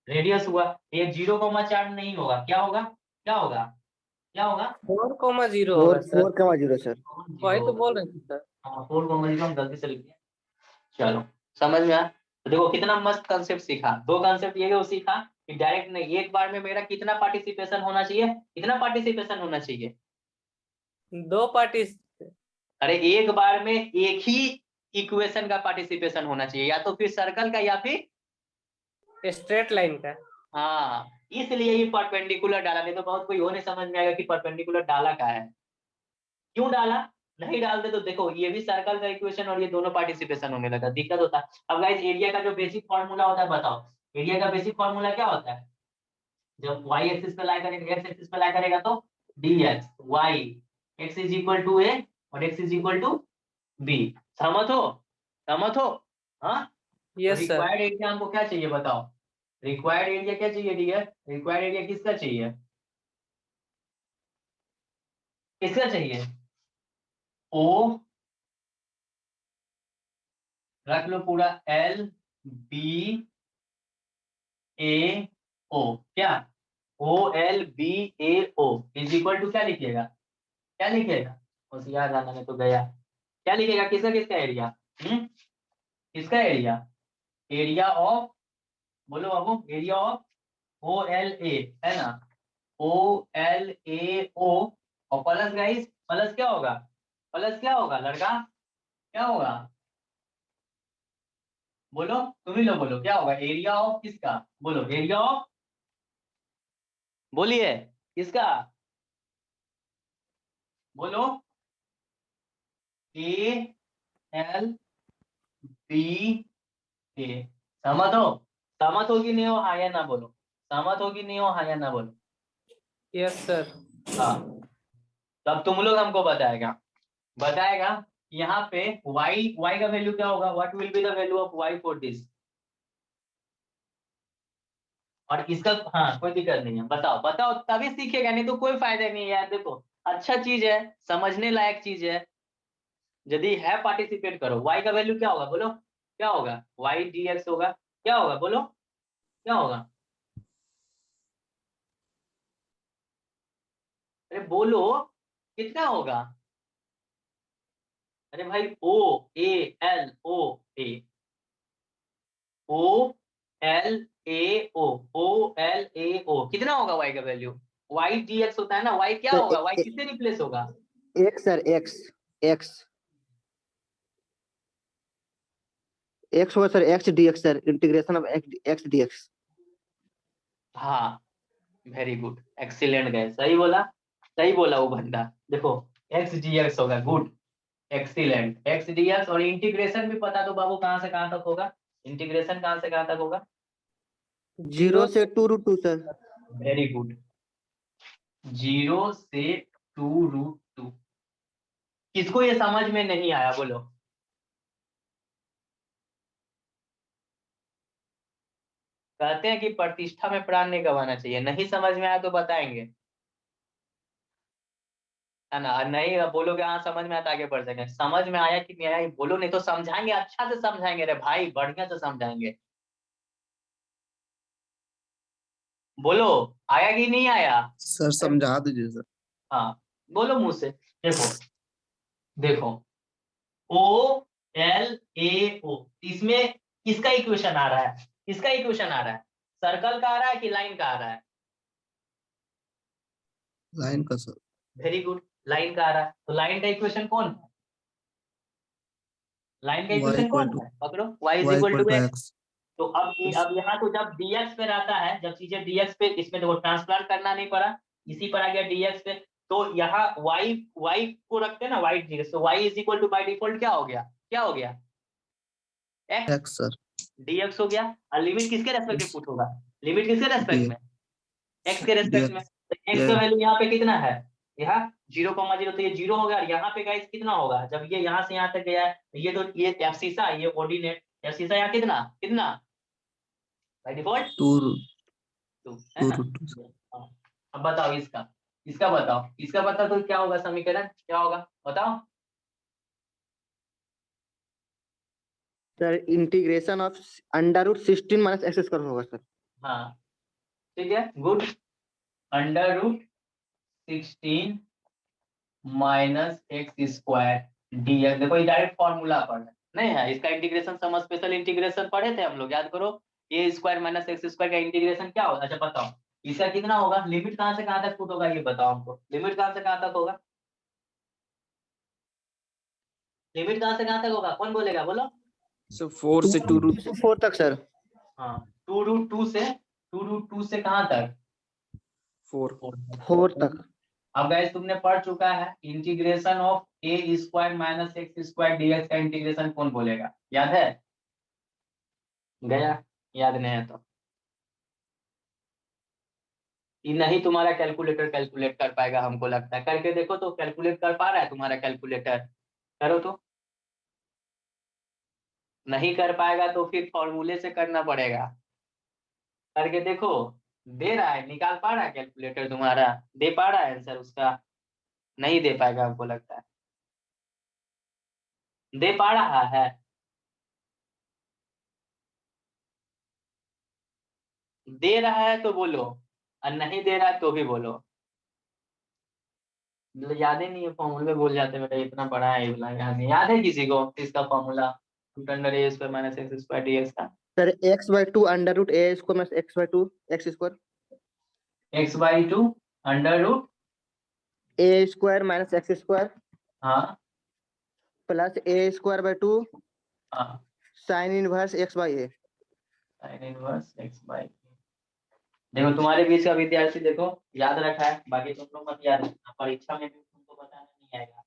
रेडियस हुआ। ये 0,4 नहीं होगा, क्या होगा, क्या होगा, क्या होगा, 4,0 होगा सर, 4,0 सर वही तो बोल रहे थे सर। हाँ 4,0 हम गलती से लिख दिया। चलो समझ में आया। तो देखो कितना मस्त कंसेप्ट सीखा, दो कंसेप्ट ये सीखा कि डायरेक्ट नहीं, एक बार में मेरा कितना पार्टिसिपेशन होना चाहिए, कितना पार्टिसिपेशन होना चाहिए, 2 पार्टी। अरे एक बार में एक ही इक्वेशन का पार्टिसिपेशन होना चाहिए, या तो फिर सर्कल का या फिर स्ट्रेट लाइन का। हाँ, इसलिए ये परपेंडिकुलर डाला, नहीं तो बहुत कोई हो नहीं समझ में आएगा कि परपेंडिकुलर डाला का है, क्यों डाला, नहीं डालते तो देखो ये भी सर्कल का इक्वेशन और ये दोनों पार्टिसिपेशन होने लगा, दिक्कत होता है। अब गाइस एरिया का जो बेसिक फॉर्मूला होता है बताओ, एरिया का बेसिक फॉर्मूला क्या होता है, जब y एक्सिस पे लाई करेगा, x एक्सिस पे लाई करेगा तो dx y x is equal to a और x is equal to b, सहमत हो, सहमत हो। हाँ, यस सर। रिक्वायर्ड एरिया हमको क्या चाहिए बताओ, रिक्वायर्ड एरिया क्या चाहिए डियर, रिक्वायर्ड एरिया किसका चाहिए, किसका चाहिए, ओ रख लो पूरा, L B A O, क्या OLBAO इज इक्वल टू क्या लिखिएगा, क्या लिखिएगा, होशियार जाना में तो गया, क्या लिखेगा, किसका किसका एरिया, किसका एरिया, एरिया ऑफ, बोलो बाबू, एरिया ऑफ OLA है ना, OLAO, और प्लस गाइस, प्लस क्या होगा, प्लस क्या होगा लड़का, क्या होगा, बोलो तुम ही लोग बोलो, क्या होगा, एरिया ऑफ किसका, बोलो एरिया ऑफ, बोलिए किसका, बोलो ALBA, सहमत हो, सहमत हो कि नहीं हो, हाँ या ना बोलो, सहमत हो कि नहीं हो, हाँ या ना बोलो। Yes sir. हाँ, तो अब तुम लोग हमको बताएगा, बताएगा यहाँ पे y का वैल्यू क्या होगा, what will be the value of y for this, और इसका, हाँ कोई दिक्कत नहीं है, बताओ बताओ तभी सीखेगा, नहीं तो कोई फायदा नहीं है यार। देखो अच्छा चीज है, समझने लायक चीज है, यदि है पार्टिसिपेट करो। y का वैल्यू क्या होगा बोलो, क्या होगा, y dx होगा, क्या होगा बोलो, क्या होगा, अरे बोलो कितना होगा, अरे भाई OALO कितना होगा y का वैल्यू, y dx होता है ना, y क्या सर, होगा, y किससे रिप्लेस होगा, x सर x होगा sir, x dx sir, integration of x dx। हाँ वेरी गुड, एक्सीलेंट गए, सही बोला, सही बोला वो बंदा, देखो x dx होगा, गुड एक्सीलेंट, x dx, और इंटीग्रेशन भी पता तो बाबू कहाँ से कहाँ तक होगा, इंटीग्रेशन कहाँ से कहाँ तक होगा, 0 से 2√2 सर। वेरी गुड, 0 से 2√2, किसको ये समझ में नहीं आया बोलो? कहते हैं कि प्रतिष्ठा में प्राण नहीं गंवाना चाहिए। नहीं समझ में आया तो बताएंगे, है ना? नहीं बोलोगे हाँ समझ में आया तो आगे बढ़ जाएंगे। समझ में आया कि नहीं आया बोलो, नहीं तो समझाएंगे, अच्छा से समझाएंगे रे भाई, बढ़िया से समझाएंगे। बोलो आया कि नहीं आया? सर समझा दीजिए सर। हाँ बोलो मुंह से। देखो देखो OLAO, इसमें किसका इक्वेशन आ रहा है? किसका इक्वेशन आ रहा है? सर्कल का आ रहा है कि लाइन का आ रहा है? लाइन का सर। वेरी गुड, लाइन का आ रहा है। तो लाइन का इक्वेशन कौन है? लाइन का y इक्वेशन इक्वल कौन टू है? पकड़ो, y is y equal equal to to x। x। तो अब यहाँ तो जब dx पे रहता है, जब चीजें dx पे, इसमें देखो ट्रांसप्लांट करना नहीं पड़ा, इसी पर आ गया dx पे। तो यहाँ y को रखते हैं ना, y dx, तो y is equal to by default क्या हो गया? क्या हो गया? x x sir. dx हो गया। और लिमिट किसके रेस्पेक्ट में पुट होगा? लिमिट किसके रेस्पेक्ट में? x के रेस्पेक्ट में। dx तो x का वैल्यू यहाँ पे कितना है? यहाँ 0,0, तो ये 0 होगा। और यहाँ पे गाइस कितना होगा? जब ये यहाँ से यहाँ तक गया है, तो ये तो ये एब्सिसा, ये ऑर्डिनेट एब्सिसा यहाँ कितना कितना बाय डिफॉल्ट 2 2 है ना? 2 हाँ। अब बताओ इसका, इसका बताओ, इसका बताओ तो क्या होगा समीकरण, क्या होगा बताओ? Sir integration of √16 minus x square होगा सर। हाँ ठीक है, good. √16 minus x square dx। देखो ये डायरेक्ट फॉर्मूला पर है, नहीं है इसका इंटीग्रेशन, सम स्पेशल इंटीग्रेशन पढ़े थे हम लोग, याद करो। ए स्क्वायर माइनस एक्स स्क्वायर का इंटीग्रेशन क्या होगा? अच्छा बताओ इसका कितना होगा? लिमिट कहाँ से कहाँ तक पुट होगा ये बताओ हमको। लिमिट कहाँ से कहाँ तक होगा? लिमिट कहाँ से कहाँ तक होगा? कौन बोलेगा बोलो? सो 4 से 2 रूट 4 तक सर। हाँ 2√2 से कहाँ तक? 4। 4 तक। अब गाइस तुमने पढ़ चुका है integration of A square minus x square dx का इंटीग्रेशन कौन बोलेगा? याद है? गया? याद नहीं है तो ये नहीं तुम्हारा कैलकुलेटर कैलकुलेट कर पाएगा, हमको लगता है। करके देखो तो, कैलकुलेट कर पा रहा है तुम्हारा कैलकुलेटर? करो तो। नहीं कर पाएगा तो फिर फॉर्मूले से करना पड़ेगा। करके देखो, दे रहा है, निकाल पा रहा है कैलकुलेटर तुम्हारा? दे पा रहा है आंसर उसका? नहीं दे पाएगा हमको लगता है। दे पा रहा है? दे रहा है तो बोलो, और नहीं दे रहा है तो भी बोलो। मतलब याद ही नहीं है, फॉर्मूले भूल जाते हैं बेटा, इतना बड़ा है ये वाला, याद नहीं। याद है किसी को इसका formula? Root under a square minus x square dx का। Sir x/2 √a square minus x/2 x square. x/2 under root a square minus x square हाँ प्लस a²/2 हाँ sine inverse x/a। sin inverse x/a। देखो तुम्हारे बीच का विद्यार्थी देखो याद रखा है, बाकी तुम लोग मत याद रखना, परीक्षा में भी तुमको बताना नहीं आएगा,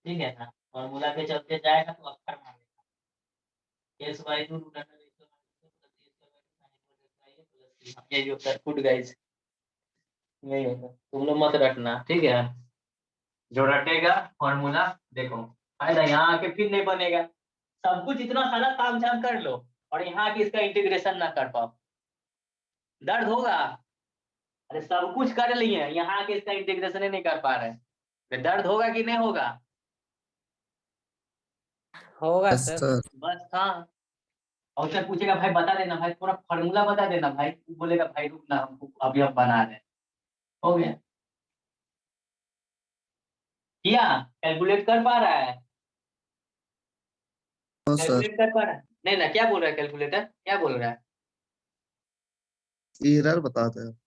ठीक है ना? फॉर्मूला पे चलते जाएगा तो अक्षर मार लेगा। x/2 रूट अंडर यही होता है गुड गाइस, यही होता है। तुम लोग मत रखना, ठीक है? जो रटेगा फॉर्मूला, देखो फायदा यहाँ आके फिर नहीं बनेगा। सब कुछ इतना सारा काम झाम कर लो और यहाँ आके इसका इंटीग्रेशन ना कर पाओ, दर्द होगा। अरे सब कुछ कर लिए, यहाँ आके इसका इंटीग्रेशन ही नहीं कर पा रहे, फिर दर्द होगा कि नहीं होगा? होगा यस सर। सर। बस हाँ। और सर पूछेगा भाई बता देना भाई, थोड़ा फॉर्मूला बता देना भाई, तू बोलेगा भाई रुक ना हमको अभी हम बना रहे हैं। हो गया? किया? कैलकुलेट कर पा रहा है? हाँ सर। कैलकुलेट कर पा रहा है? नहीं ना, क्या बोल रहा है कैलकुलेटर, क्या बोल रहा है? एरर बताते हैं।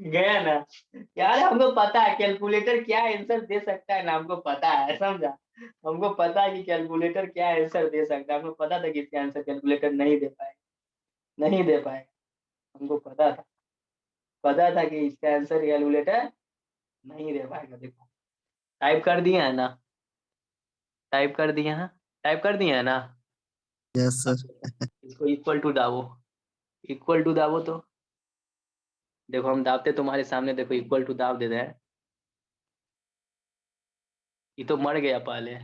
गया ना? यार हमको पता है कैलकुलेटर क्या आंसर दे सकता है ना, हमको पता है, समझा? हमको पता है कि कैलकुलेटर क्या आंसर दे सकता है, हमको पता था कि इसका आंसर कैलकुलेटर नहीं दे पाएगा, नहीं दे पाएगा। हमको पता था कि इसका आंसर कैलकुलेटर नहीं दे पाएगा। देखो टाइप कर दिया है ना, टाइप कर दिए हैं, टाइप कर दिए है ना? Yes sir. इसको इक्वल टू दाबो, इक्वल टू दाबो तो देखो हम दाबते तुम्हारे सामने, देखो इक्वल टू दाब दे रहे हैं। ये तो मर गया पहले।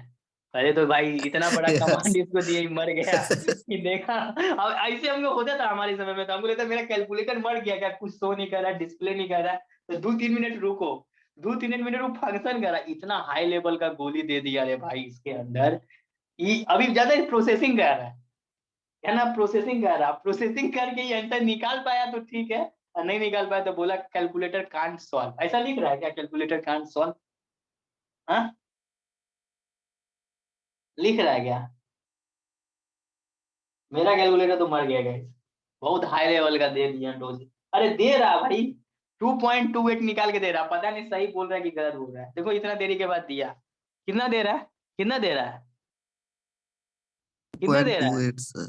पहले तो भाई इतना बड़ा Yes. कमांड इसको दिए, ही मर गया। कि देखा, अब ऐसे हम लोग होता था हमारे समय में, तो हमको लगता मेरा कैलकुलेटर मर गया क्या, कुछ शो नहीं कर रहा, डिस्प्ले नहीं कर रहा। तो 2-3 मिनट रुको, 2-3 मिनट वो फंक्शन कर रहा। इतना हाई लेवल का गोली दे दिया रे भाई इसके अंदर। ये अभी ज्यादा प्रोसेसिंग कर रहा है ना, प्रोसेसिंग कर रहा, प्रोसेसिंग करके ये आंसर निकाल पाया तो ठीक है, और नहीं निकाल पाया तो बोला कैलकुलेटर कांट सॉल्व। ऐसा लिख रहा है क्या, कैलकुलेटर कांट सॉल्व? हाँ, लिख रहा है क्या? मेरा कैलकुलेटर तो मर गया गाइस, बहुत हाई लेवल का दे दिया डोज। अरे दे रहा भाई, 2.28 निकाल के दे रहा, पता नहीं सही बोल रहा है कि गलत बोल रहा है। देखो इतना देरी के बाद दिया, कितना दे रहा है, कितना दे रहा है, कितना दे रहा 0.28 sir. है,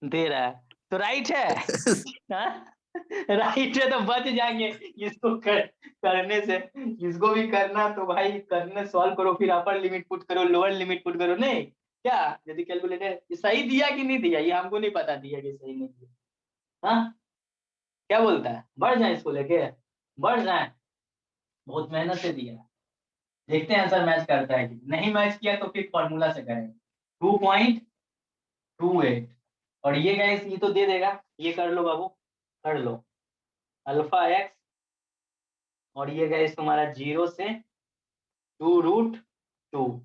दे रहा है तो राइट है। हाँ? राइट है तो बच जाएंगे इसको करने से। इसको भी करना तो भाई करने, सॉल्व करो, फिर अपर लिमिट पुट करो, लोअर लिमिट पुट करो। नहीं क्या, यदि कैलकुलेटर सही दिया कि नहीं दिया, ये हमको नहीं पता, दिया कि सही नहीं दिया। हाँ, क्या बोलता है, बढ़ जाए इसको लेके, बढ़ जाए, बहुत मेहनत से दिया। देखते हैं आंसर मैच करता है कि नहीं, मैच किया तो फिर फॉर्मूला से करेंगे। 2.28, और ये गाइस ये तो दे देगा, ये कर लो बाबू, कर लो, अल्फा एक्स, और ये गाइस तुम्हारा 0 से 2√2,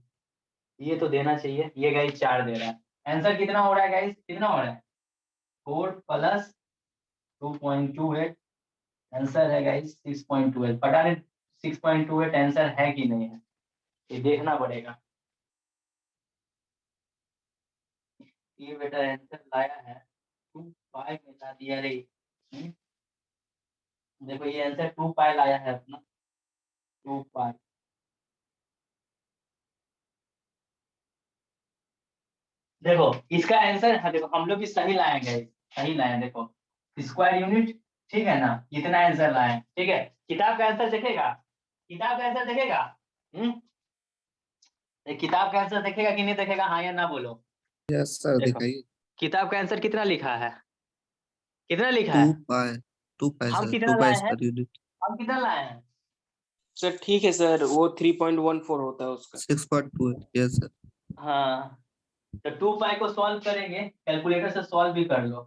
ये तो देना चाहिए। ये गाइस 4 दे रहा है। आंसर कितना हो रहा है गाइस, कितना हो रहा है, 4 + 2.28, आंसर है गाइस 6.28। पता नहीं 6.28 आंसर है कि नहीं है, ये देखना पड़ेगा। ये बेटा आंसर लाया है 2 पाई में ला दिया रे। देखो ये आंसर 2 पाई लाया है अपना, 2 पाई। देखो इसका आंसर, हाँ देखो हम लोग भी सही लाएंगे, सही लाए, देखो स्क्वायर यूनिट, ठीक है ना, इतना आंसर लाए, ठीक है। किताब का आंसर देखेगा, किताब का आंसर देखेगा, किताब का आंसर देखेगा कि नहीं देखेगा, हाँ या ना बोलो। Yes sir. देखो दिखाइए. किताब का आंसर कितना लिखा है, कितना लिखा 2 है, pi. 2 pi हम sir. कितना 2 pi लाए हैं, square unit. हम कितना लाए हैं। सर ठीक है सर, वो 3.14 होता है उसका। 6.28. Yes sir. हाँ, तो 2 पाई को सॉल्व करेंगे, कैलकुलेटर से सॉल्व भी कर लो,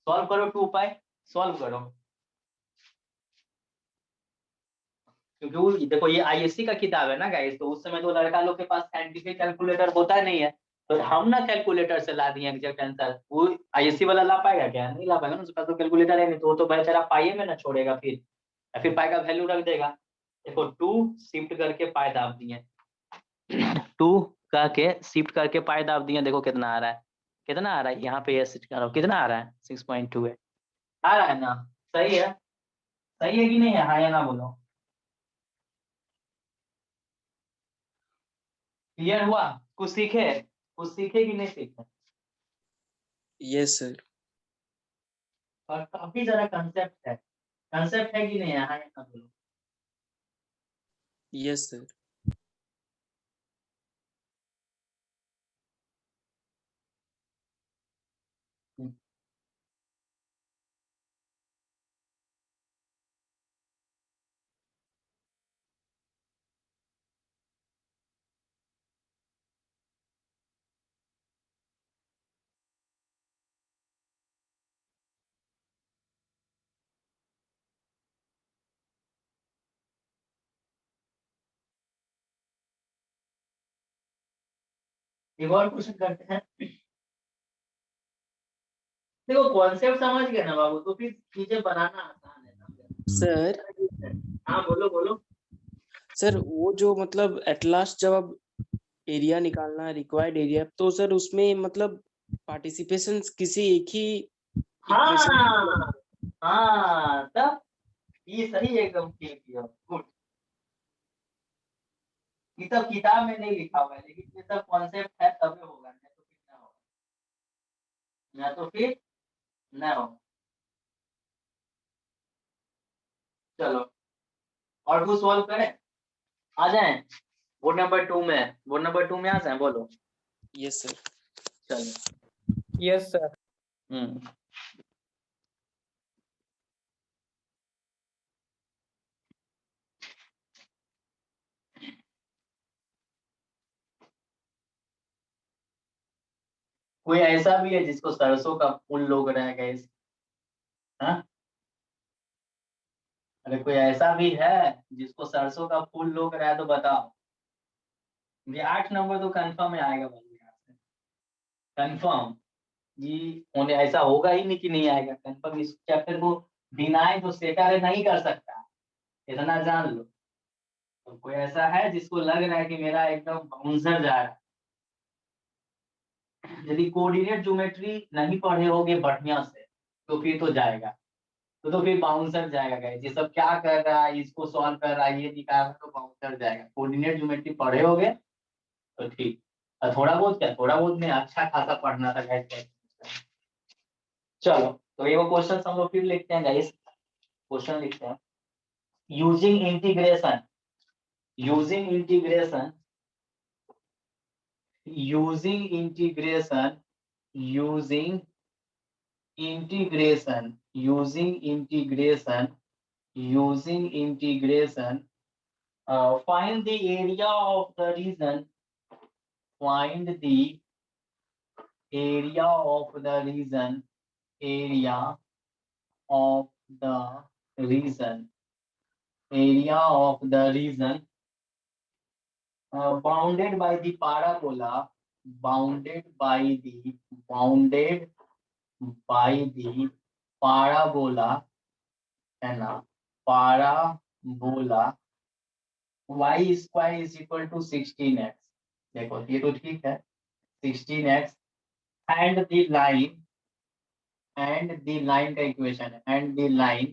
सॉल्व करो 2 पाई, सॉल्व करो। क्योंकि वो देखो ये आईएससी का किताब है ना गाइस, तो उस समय तो लड़का लोग के पास साइंटिफिक कैलकुलेटर होता नहीं है, तो हम ना कैलकुलेटर से ला दिए एग्जैक्ट आंसर। वो आईएससी वाला ला पाएगा क्या, नहीं ला पाएगा ना, उसके पास तो कैलकुलेटर है नहीं, तो वो तो बेचारा पाई में ना छोड़ेगा फिर, या फिर पाई का वैल्यू रख देगा। देखो 2 शिफ्ट करके पाई दाब दिए, 2 करके शिफ्ट करके पाई दाब दिए, देखो कितना आ रहा है, कितना आ रहा है, यहाँ पे ये शिफ्ट करो, कितना आ रहा है 6.28 आ रहा है ना, सही है, सही है कि नहीं है, हाँ या ना बोलो। क्लियर हुआ, कुछ सीखे, कुछ सीखे कि नहीं सीखे, यस सर। और काफी ज्यादा कंसेप्ट है कि नहीं है, हाँ या ना बोलो। Yes sir. एक और क्वेश्चन करते हैं। देखो कॉन्सेप्ट समझ गए ना बाबू, तो फिर चीजें बनाना आसान है ना। सर हाँ बोलो बोलो। सर वो जो मतलब एट लास्ट जब अब एरिया निकालना है, रिक्वायर्ड एरिया, तो सर उसमें मतलब पार्टिसिपेशन किसी एक ही इक्वेशन हाँ हाँ, तब ये सही एकदम ठीक किया, गुड। ये सब किताब में नहीं लिखा हुआ है, लेकिन ये सब कॉन्सेप्ट है तभी होगा, नहीं तो फिर ना होगा, ना तो फिर ना होगा। चलो और कुछ सॉल्व करें, आ जाएं बोर्ड नंबर 2 में, बोर्ड नंबर 2 में आ जाएं, बोलो। Yes sir. चलो यस सर। हम्म कोई ऐसा भी है जिसको सरसों का फूल लोग रह गए? हाँ, अरे कोई ऐसा भी है जिसको सरसों का फूल लोग रहा है तो बताओ। ये 8 नंबर तो कंफर्म में आएगा भाई, यहाँ से कंफर्म। ये होने ऐसा होगा ही नहीं कि नहीं आएगा, कंफर्म। इस चैप्टर को डिनाई तो सेटारे नहीं कर सकता, इतना जान लो। तो कोई ऐसा है जिसको लग रहा है कि मेरा एकदम बाउंसर जा रहा है? यदि कोऑर्डिनेट ज्योमेट्री नहीं पढ़े होगे बढ़िया से तो फिर तो जाएगा, तो फिर बाउंसर जाएगा। गाइस ये सब क्या कर रहा है, इसको सॉल्व कर रहा है, ये दिखा रहा है, तो बाउंसर जाएगा। कोऑर्डिनेट ज्योमेट्री पढ़े होगे तो ठीक। और थोड़ा बहुत क्या, थोड़ा बहुत में अच्छा खासा पढ़ना था गाइस। चलो तो ये वो क्वेश्चन हम लोग फिर लिखते हैं गाइस। क्वेश्चन लिखते हैं। Using integration, using integration, using integration, using integration, using integration, using integration, find the area of the region, find the area of the region, area of the region, area of the region, bounded by the parabola, bounded by the, bounded by the parabola, है ना, parabola y square is equal to 16x। देखो ये तो ठीक है, 16x and the line, and the line का equation है, and the line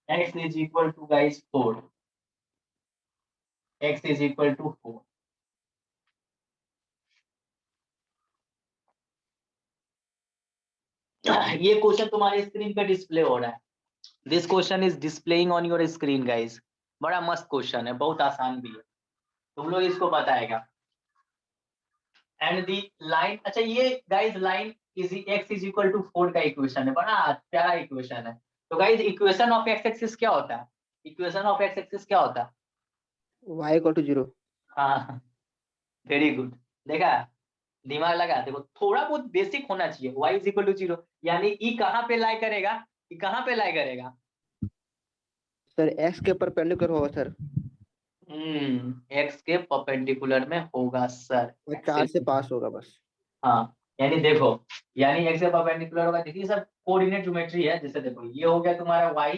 x is equal to guys 4, x is equal to 4। ये क्वेश्चन तुम्हारे स्क्रीन पे डिस्प्ले हो रहा है। This question is displaying on your screen guys. बड़ा मस्त क्वेश्चन है, बहुत आसान भी है, तुम लोग इसको बताएगा। एंड दी लाइन, अच्छा ये guys line is x is equal to 4 का इक्वेशन है, बड़ा प्यारा इक्वेशन है। तो guys equation of x axis क्या होता है? इक्वेशन ऑफ x एक्सिस क्या होता है? y equal to 0। हाँ वेरी गुड, देखा, दिमाग लगा। देखो थोड़ा बहुत बेसिक होना चाहिए। y इज इक्वल टू 0 यानी e कहाँ पे लाई करेगा, e कहाँ पे लाई करेगा? सर x के परपेंडिकुलर होगा सर, x के परपेंडिकुलर में होगा सर, और 4 से पास होगा बस। हाँ यानी देखो, यानी x से परपेंडिकुलर होगा। देखिए सब कोऑर्डिनेट ज्योमेट्री है। जैसे देखो ये हो गया तुम्हारा y,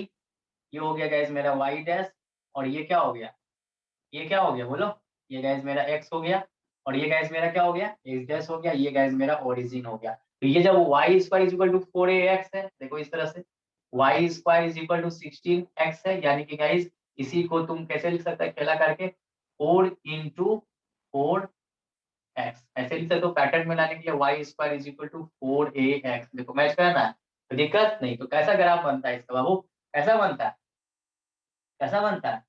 ये हो गया गाइस मेरा y डैश, और ये क्या हो गया, ये क्या हो गया बोलो, ये गाइस मेरा x हो गया, और ये गाइस मेरा क्या हो गया, x डैश हो गया, ये गाइस मेरा ओरिजिन हो गया। तो ये जब y square is equal to 4ax है, देखो इस तरह से y square is equal to 16x है, यानी कि गाइस इसी को तुम कैसे लिख सकते हैं, खेला करके 4 into 4x ऐसे लिख सकते हो। पैटर्न में लाने के लिए y square is equal to 4ax, देखो मैच करना है तो दिक्कत नहीं। तो कैसा ग्राफ बनता है इसका बाबू, कैसा बनता है, कैसा बनता है,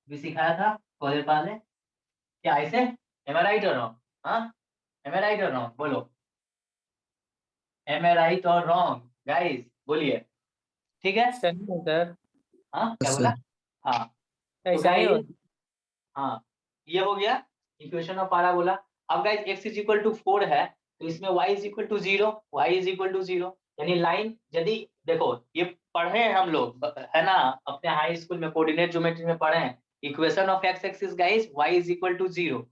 भी सिखाया था थोड़ी देर पहले, क्या ऐसे? एम आई राइट और रॉन्ग? हाँ एम आई राइट और रॉन्ग बोलो, एम आई राइट और रॉन्ग गाइस बोलिए, ठीक है? सही है सर, हाँ क्या Yes, बोला? sir. हाँ तो ऐसा ही गाइस, होता हाँ ये हो गया इक्वेशन ऑफ पाराबोला। अब guys x is equal to 4 है तो इसमें y is equal to 0, y is equal to 0 यानी लाइन, यदि देखो ये पढ़े हैं हम लोग है ना, अपने हाई स्कूल में कोऑर्डिनेट ज्योमेट्री में पढ़े हैं। Equation of x axis guys y is equal to 0,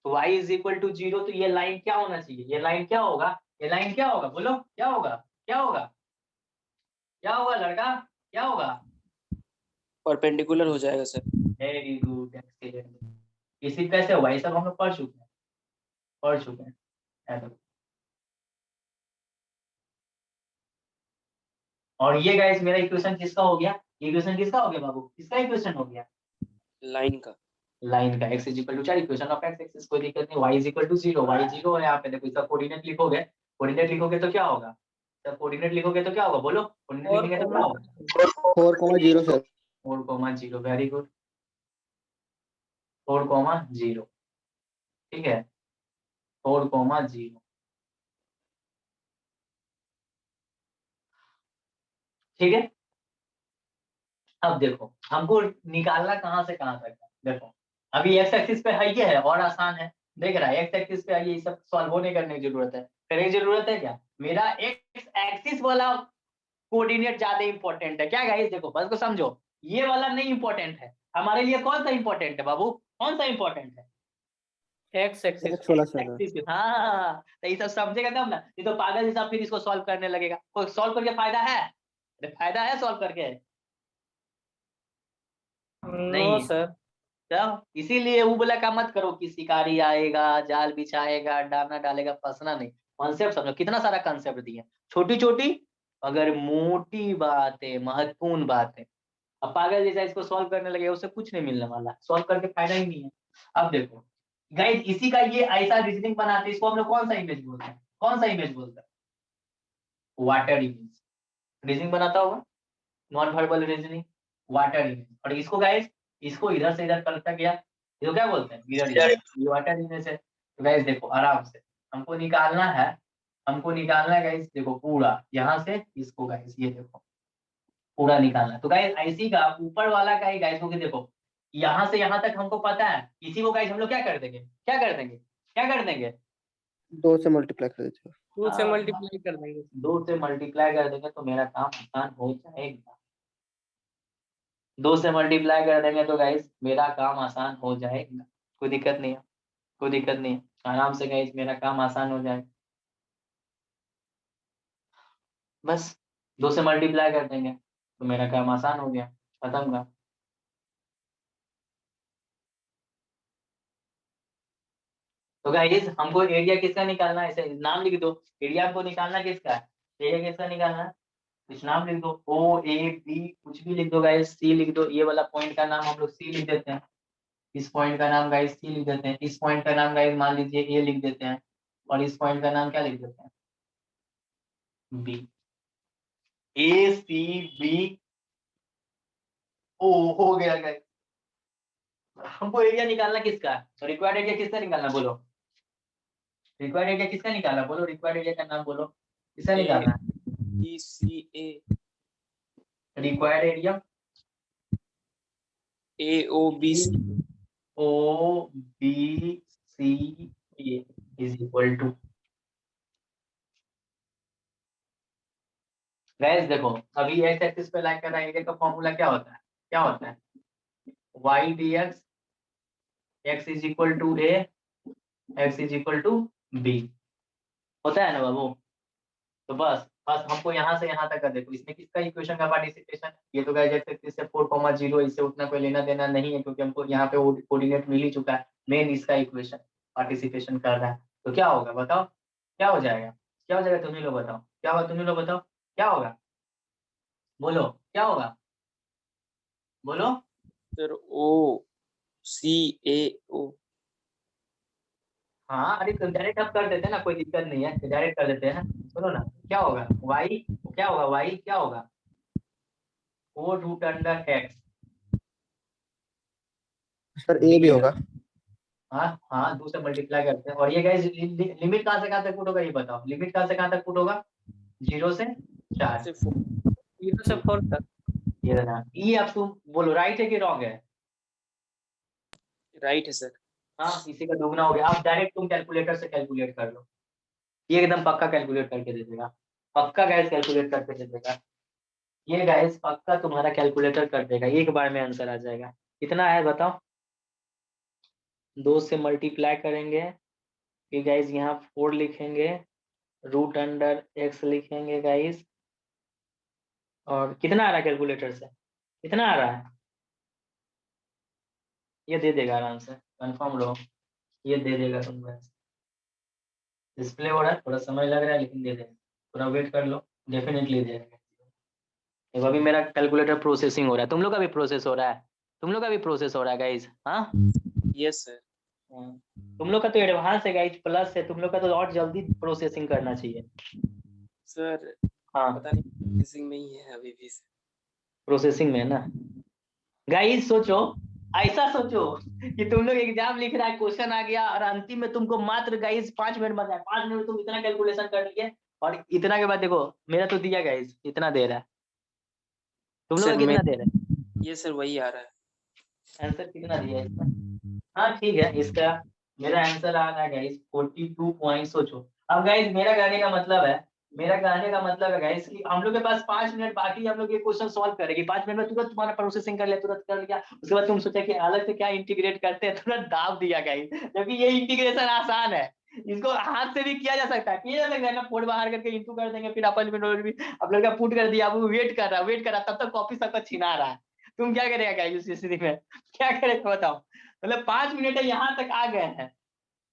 तो y इज इक्वल टू 0, तो ये लाइन क्या होना चाहिए, ये लाइन क्या होगा, ये लाइन क्या होगा बोलो, क्या होगा, क्या होगा, क्या होगा लड़का, क्या होगा? परपेंडिकुलर हो जाएगा सर। Very good, excellent. इसी कैसे हुआ, ये सब हम लोग पढ़ चुके हैं, पढ़ चुके हैं। ऐसा। और ये गाइस मेरा इक्वेशन किसका हो गया, इक्वेशन किसका हो गया बाबू, किसका इक्वेशन हो गया, लाइन का। लाइन का। x is equal to 4, equation of x axis, कोई दिक्कत नहीं। y is equal to 0, y 0 है यहाँ पे, देखो इसका कोऑर्डिनेट लिखोगे, कोऑर्डिनेट लिखोगे तो क्या होगा, जब कोऑर्डिनेट लिखोगे तो क्या होगा बोलो, कोऑर्डिनेट है। लिखेंगे तो क्या होगा, 4,0 सर। 4,0, वेरी गुड, 4,0, ठीक है, 4,0, ठीक है। अब देखो हमको निकालना कहां से कहां तक है, देखो अभी x एक्सिस पे है, ये है और आसान है। देख रहा है, एक्स एक्सिस पे ये सब सॉल्व होने करने की जरूरत है, करने की जरूरत है क्या? मेरा एक्स एक्सिस वाला कोऑर्डिनेट ज्यादा इंपॉर्टेंट है क्या गाइस? देखो बस को समझो, ये वाला नहीं इंपॉर्टेंट है हमारे लिए। कौन सा इंपॉर्टेंट है बाबू, कौन सा इंपॉर्टेंट है? एक्स एक्सिस, X वाला सर। हाँ तो ये सब समझेगा तब ना, ये तो पागल हिसाब फिर इसको सॉल्व करने लगेगा। कोई सॉल्व करके फायदा है? अरे फायदा है सॉल्व करके? No sir. तो इसीलिए वो बोला का मत करो कि शिकारी आएगा, जाल बिछाएगा, डालना डालेगा, फंसना नहीं। कॉन्सेप्ट समझो, कितना सारा कॉन्सेप्ट दिए, छोटी छोटी अगर मोटी बात है, महत्वपूर्ण बात है। अब पागल जैसा इसको सॉल्व करने लगे, उससे कुछ नहीं मिलने वाला, सॉल्व करके फायदा ही नहीं है। अब देखो गाइस, इसी का ये ऐसा रीजनिंग बनाते हैं, इसको हम लोग कौन सा इमेज बोलते हैं? कौन सा इमेज बोलते हैं? Water image. रीजनिंग बनाता होगा, non verbal reasoning, water image. और इसको गाइस, इसको इधर से इधर करता गया, इसको क्या बोलते हैं? Mirror image. ये वाटर इमेज है। तो गाइस देखो आराम से हमको निकालना है, हमको निकालना है गाइस। देखो पूरा यहाँ से इसको गाइस, ये देखो पूरा निकालना है। तो गाइस ऐसी का ऊपर वाला का ही गाइस को देखो, यहाँ से यहाँ तक हमको पता है, इसी को गाइस हम लोग क्या कर देंगे, क्या कर देंगे, क्या कर देंगे? 2 से मल्टीप्लाई कर दीजिए। 2 से मल्टीप्लाई कर देंगे। 2 से मल्टीप्लाई कर देंगे तो मेरा काम आसान हो जाएगा। 2 से मल्टीप्लाई कर देंगे तो गाइस मेरा काम आसान हो जाएगा, कोई दिक्कत नहीं है, कोई दिक्कत नहीं है, आराम से गाइस मेरा काम आसान हो जाएगा। बस 2 से मल्टीप्लाई कर देंगे तो मेरा काम आसान हो गया, खत्म का। तो गाइस हमको एरिया किसका निकालना है? ऐसे नाम लिख दो, एरिया हमको निकालना किसका है? एरिया किसका निकालना है? कुछ नाम लिख दो, ओ ए बी कुछ भी लिख दो गाइस, सी लिख दो। ये वाला पॉइंट का नाम हम लोग सी लिख देते हैं, इस पॉइंट का नाम गाइस सी लिख देते हैं, इस पॉइंट का नाम गाइस मान लीजिए ए लिख देते हैं, और इस पॉइंट का नाम क्या लिख देते हैं? बी। ए सी बी ओ हो गया गाइस। हमको एरिया निकालना किसका है? तो रिक्वायर्ड एरिया किसका निकालना, बोलो रिक्वायर्ड एरिया किसका निकालना, बोलो रिक्वायर्ड एरिया का नाम बोलो, किसका निकालना है? BCA required area AOBC O B C A is equal to. Guys देखो अभी एक्स एक्सिस पे लाइन कर रहा है, एरिया का फॉर्मूला क्या होता है? क्या होता है? y dx x is equal to a, x is equal to b, होता है ना बाबू? तो बस बस हमको यहाँ से यहाँ तक कर देखो, इसमें किसका इक्वेशन का पार्टिसिपेशन? ये तो गाइस एक्स एक्सिस से 4,0, इससे उतना कोई लेना देना नहीं है, क्योंकि हमको यहाँ पे कोऑर्डिनेट मिल ही चुका है। मेन इसका इक्वेशन पार्टिसिपेशन कर रहा है, तो क्या होगा बताओ, क्या हो जाएगा? क्या हो जाएगा तुम ही लोग बताओ, क्या होगा? तुम ही लोग बताओ क्या होगा, बोलो क्या होगा, बोलो। सर OCAO हाँ अरे तो डायरेक्ट आप कर देते हैं ना, कोई दिक्कत नहीं है, डायरेक्ट कर देते हैं। सुनो ना क्या होगा, y क्या होगा, y क्या होगा? ओ रूट अंडर एक्स। सर ए भी होगा। हाँ हाँ 2 से मल्टीप्लाई करते हैं। और ये गाइस लिमिट कहाँ से कहाँ तक पुट होगा, ये बताओ, लिमिट कहाँ से कहाँ तक पुट होगा? 0 से 4। से 4 0 से 4 तक। ये ना, ये आप तुम बोलो राइट है कि रॉन्ग है? राइट है सर। हाँ इसी का दोगुना हो गया। आप डायरेक्ट तुम कैलकुलेटर से कैलकुलेट कर लो, ये एकदम पक्का कैलकुलेट करके दे देगा, पक्का गैस कैलकुलेट करके दे देगा, ये गैस पक्का तुम्हारा कैलकुलेटर कर देगा, एक बार में आंसर आ जाएगा। कितना है बताओ? 2 से मल्टीप्लाई करेंगे, फिर गाइस यहाँ 4 लिखेंगे, रूट अंडर एक्स लिखेंगे गाइस, और कितना आ रहा है कैलकुलेटर से, कितना आ रहा है? ये दे देगा आराम से, कंफर्म रहो, ये दे देगा तुमको। डिस्प्ले हो रहा है, थोड़ा समय लग रहा है लेकिन दे देगा, थोड़ा वेट कर लो, डेफिनेटली दे देगा। देखो अभी मेरा कैलकुलेटर प्रोसेसिंग हो रहा है, तुम लोग का भी प्रोसेस हो रहा है, तुम लोग का भी प्रोसेस हो रहा है गाइस। हाँ यस सर। तुम लोग का तो एडवांस है गाइस, प्लस है, तुम लोग का तो और जल्दी प्रोसेसिंग करना चाहिए। सर हाँ पता नहीं प्रोसेसिंग में ही है अभी भी सर। प्रोसेसिंग में है ना गाइस। सोचो, ऐसा सोचो कि तुम लोग एग्जाम लिख रहा है, क्वेश्चन आ गया और अंतिम में तुमको मात्र गाइस 5 मिनट बचा है, 5 मिनट में तुम इतना कैलकुलेशन कर लिए, और इतना के बाद देखो मेरा तो दिया गाइस इतना दे रहा है, तुम लोग का सर कितना मैं दे रहा है? ये सर वही आ रहा है। आंसर कितना दिया है इसका? हाँ ठीक है, इसका मेरा आंसर आ रहा है गाइस 42 पॉइंट। सोचो अब गाइस, मेरा कहने का मतलब है गाइस कि हम लोग के पास 5 मिनट बाकी है, हम लोग ये क्वेश्चन सॉल्व करेंगे 5 मिनट में, तुरंत तुम्हारा प्रोसेसिंग कर लिया, तुरंत कर लिया। उसके बाद तुम सोचा कि अलग से क्या इंटीग्रेट करते हैं, तुरंत दाब दिया गाइस, जबकि ये इंटीग्रेशन आसान है, इसको हाथ से भी किया जा सकता है, किया जा सकता है ना, फोड़ बाहर करके इंटू कर देंगे, फिर अपन में भी आप लोग का पुट कर दिया, वो वेट कर रहा, तब तक कॉपी सबका छिना रहा है। तुम क्या करेगा गाइस इस स्थिति में, क्या करेगा बताओ। मतलब 5 मिनट है, यहाँ तक आ गए हैं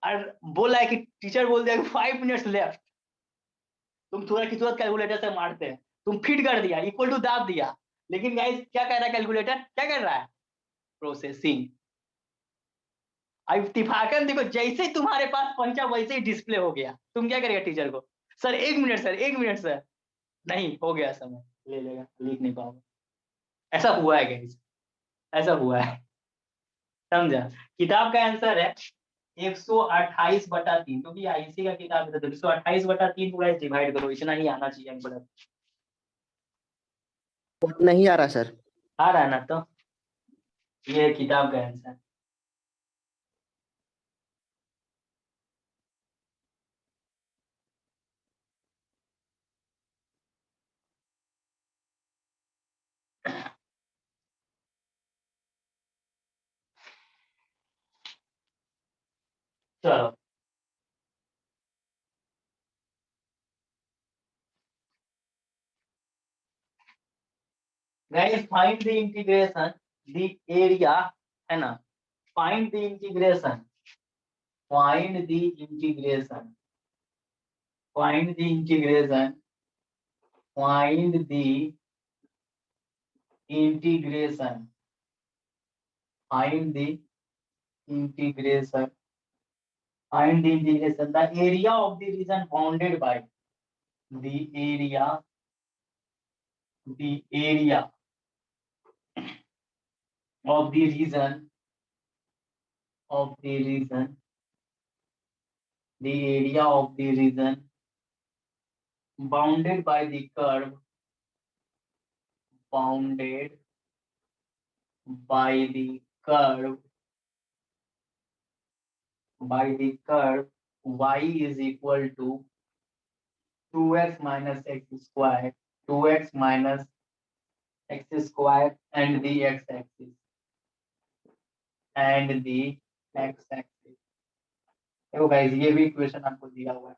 और बोला है कि टीचर बोल दिया 5 मिनट्स लेफ्ट, तुम थोड़ा की तुरंत कैलकुलेटर से मारते हैं, तुम फिट कर दिया, इक्वल टू दाब दिया, लेकिन गाइस क्या कह रहा है कैलकुलेटर, क्या कर रहा है, प्रोसेसिंग। अब इत्तेफाकन देखो, जैसे ही तुम्हारे पास पंचा वैसे ही डिस्प्ले हो गया, तुम क्या करेगा टीचर को, sir 1 minute sir, 1 minute sir, नहीं हो गया समय, ले लेगा, लिख नहीं पाओगे। ऐसा हुआ है गाइस, ऐसा हुआ है, समझा। किताब का आंसर है 128/3, क्योंकि आईसी का किताब है तो 128/3 को गाइस डिवाइड करो, इतना ही आना चाहिए हमको। नहीं आ रहा सर। आ रहा है ना, तो ये है किताब का आंसर। चलो guys, find the integration the area, है ना, find the integration, find the integration, find the integration, find the integration, find the integration, find the integration, the area of the region bounded by the area, the area of the region, of the region, the area of the region bounded by the curve, bounded by the curve, by the curve y is equal to 2x minus x square, 2x minus x square and the x-axis, and the x-axis। देखो guys, ये भी equation आपको दिया हुआ है,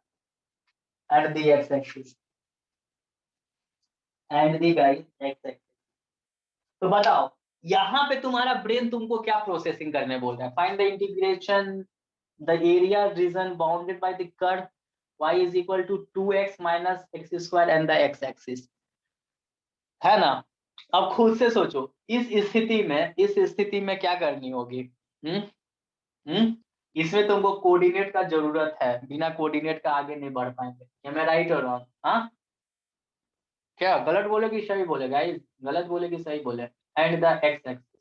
and the x-axis, and the guys x-axis। तो बताओ यहाँ पे तुम्हारा ब्रेन तुमको क्या प्रोसेसिंग करने बोल रहा है, find the integration the area reason bounded by the curve y is equal to 2x minus x square and the x-axis, है ना। अब खुद से सोचो, इस स्थिति में क्या करनी होगी। इसमें तुमको कोऑर्डिनेट का जरूरत है, बिना कोऑर्डिनेट का आगे नहीं बढ़ पाएंगे। क्या मैं राइट हो रहा हूँ, हाँ क्या गलत बोले कि सही बोले गाइस, गलत बोले कि सही बोले। एंड द एक्स एक्सिस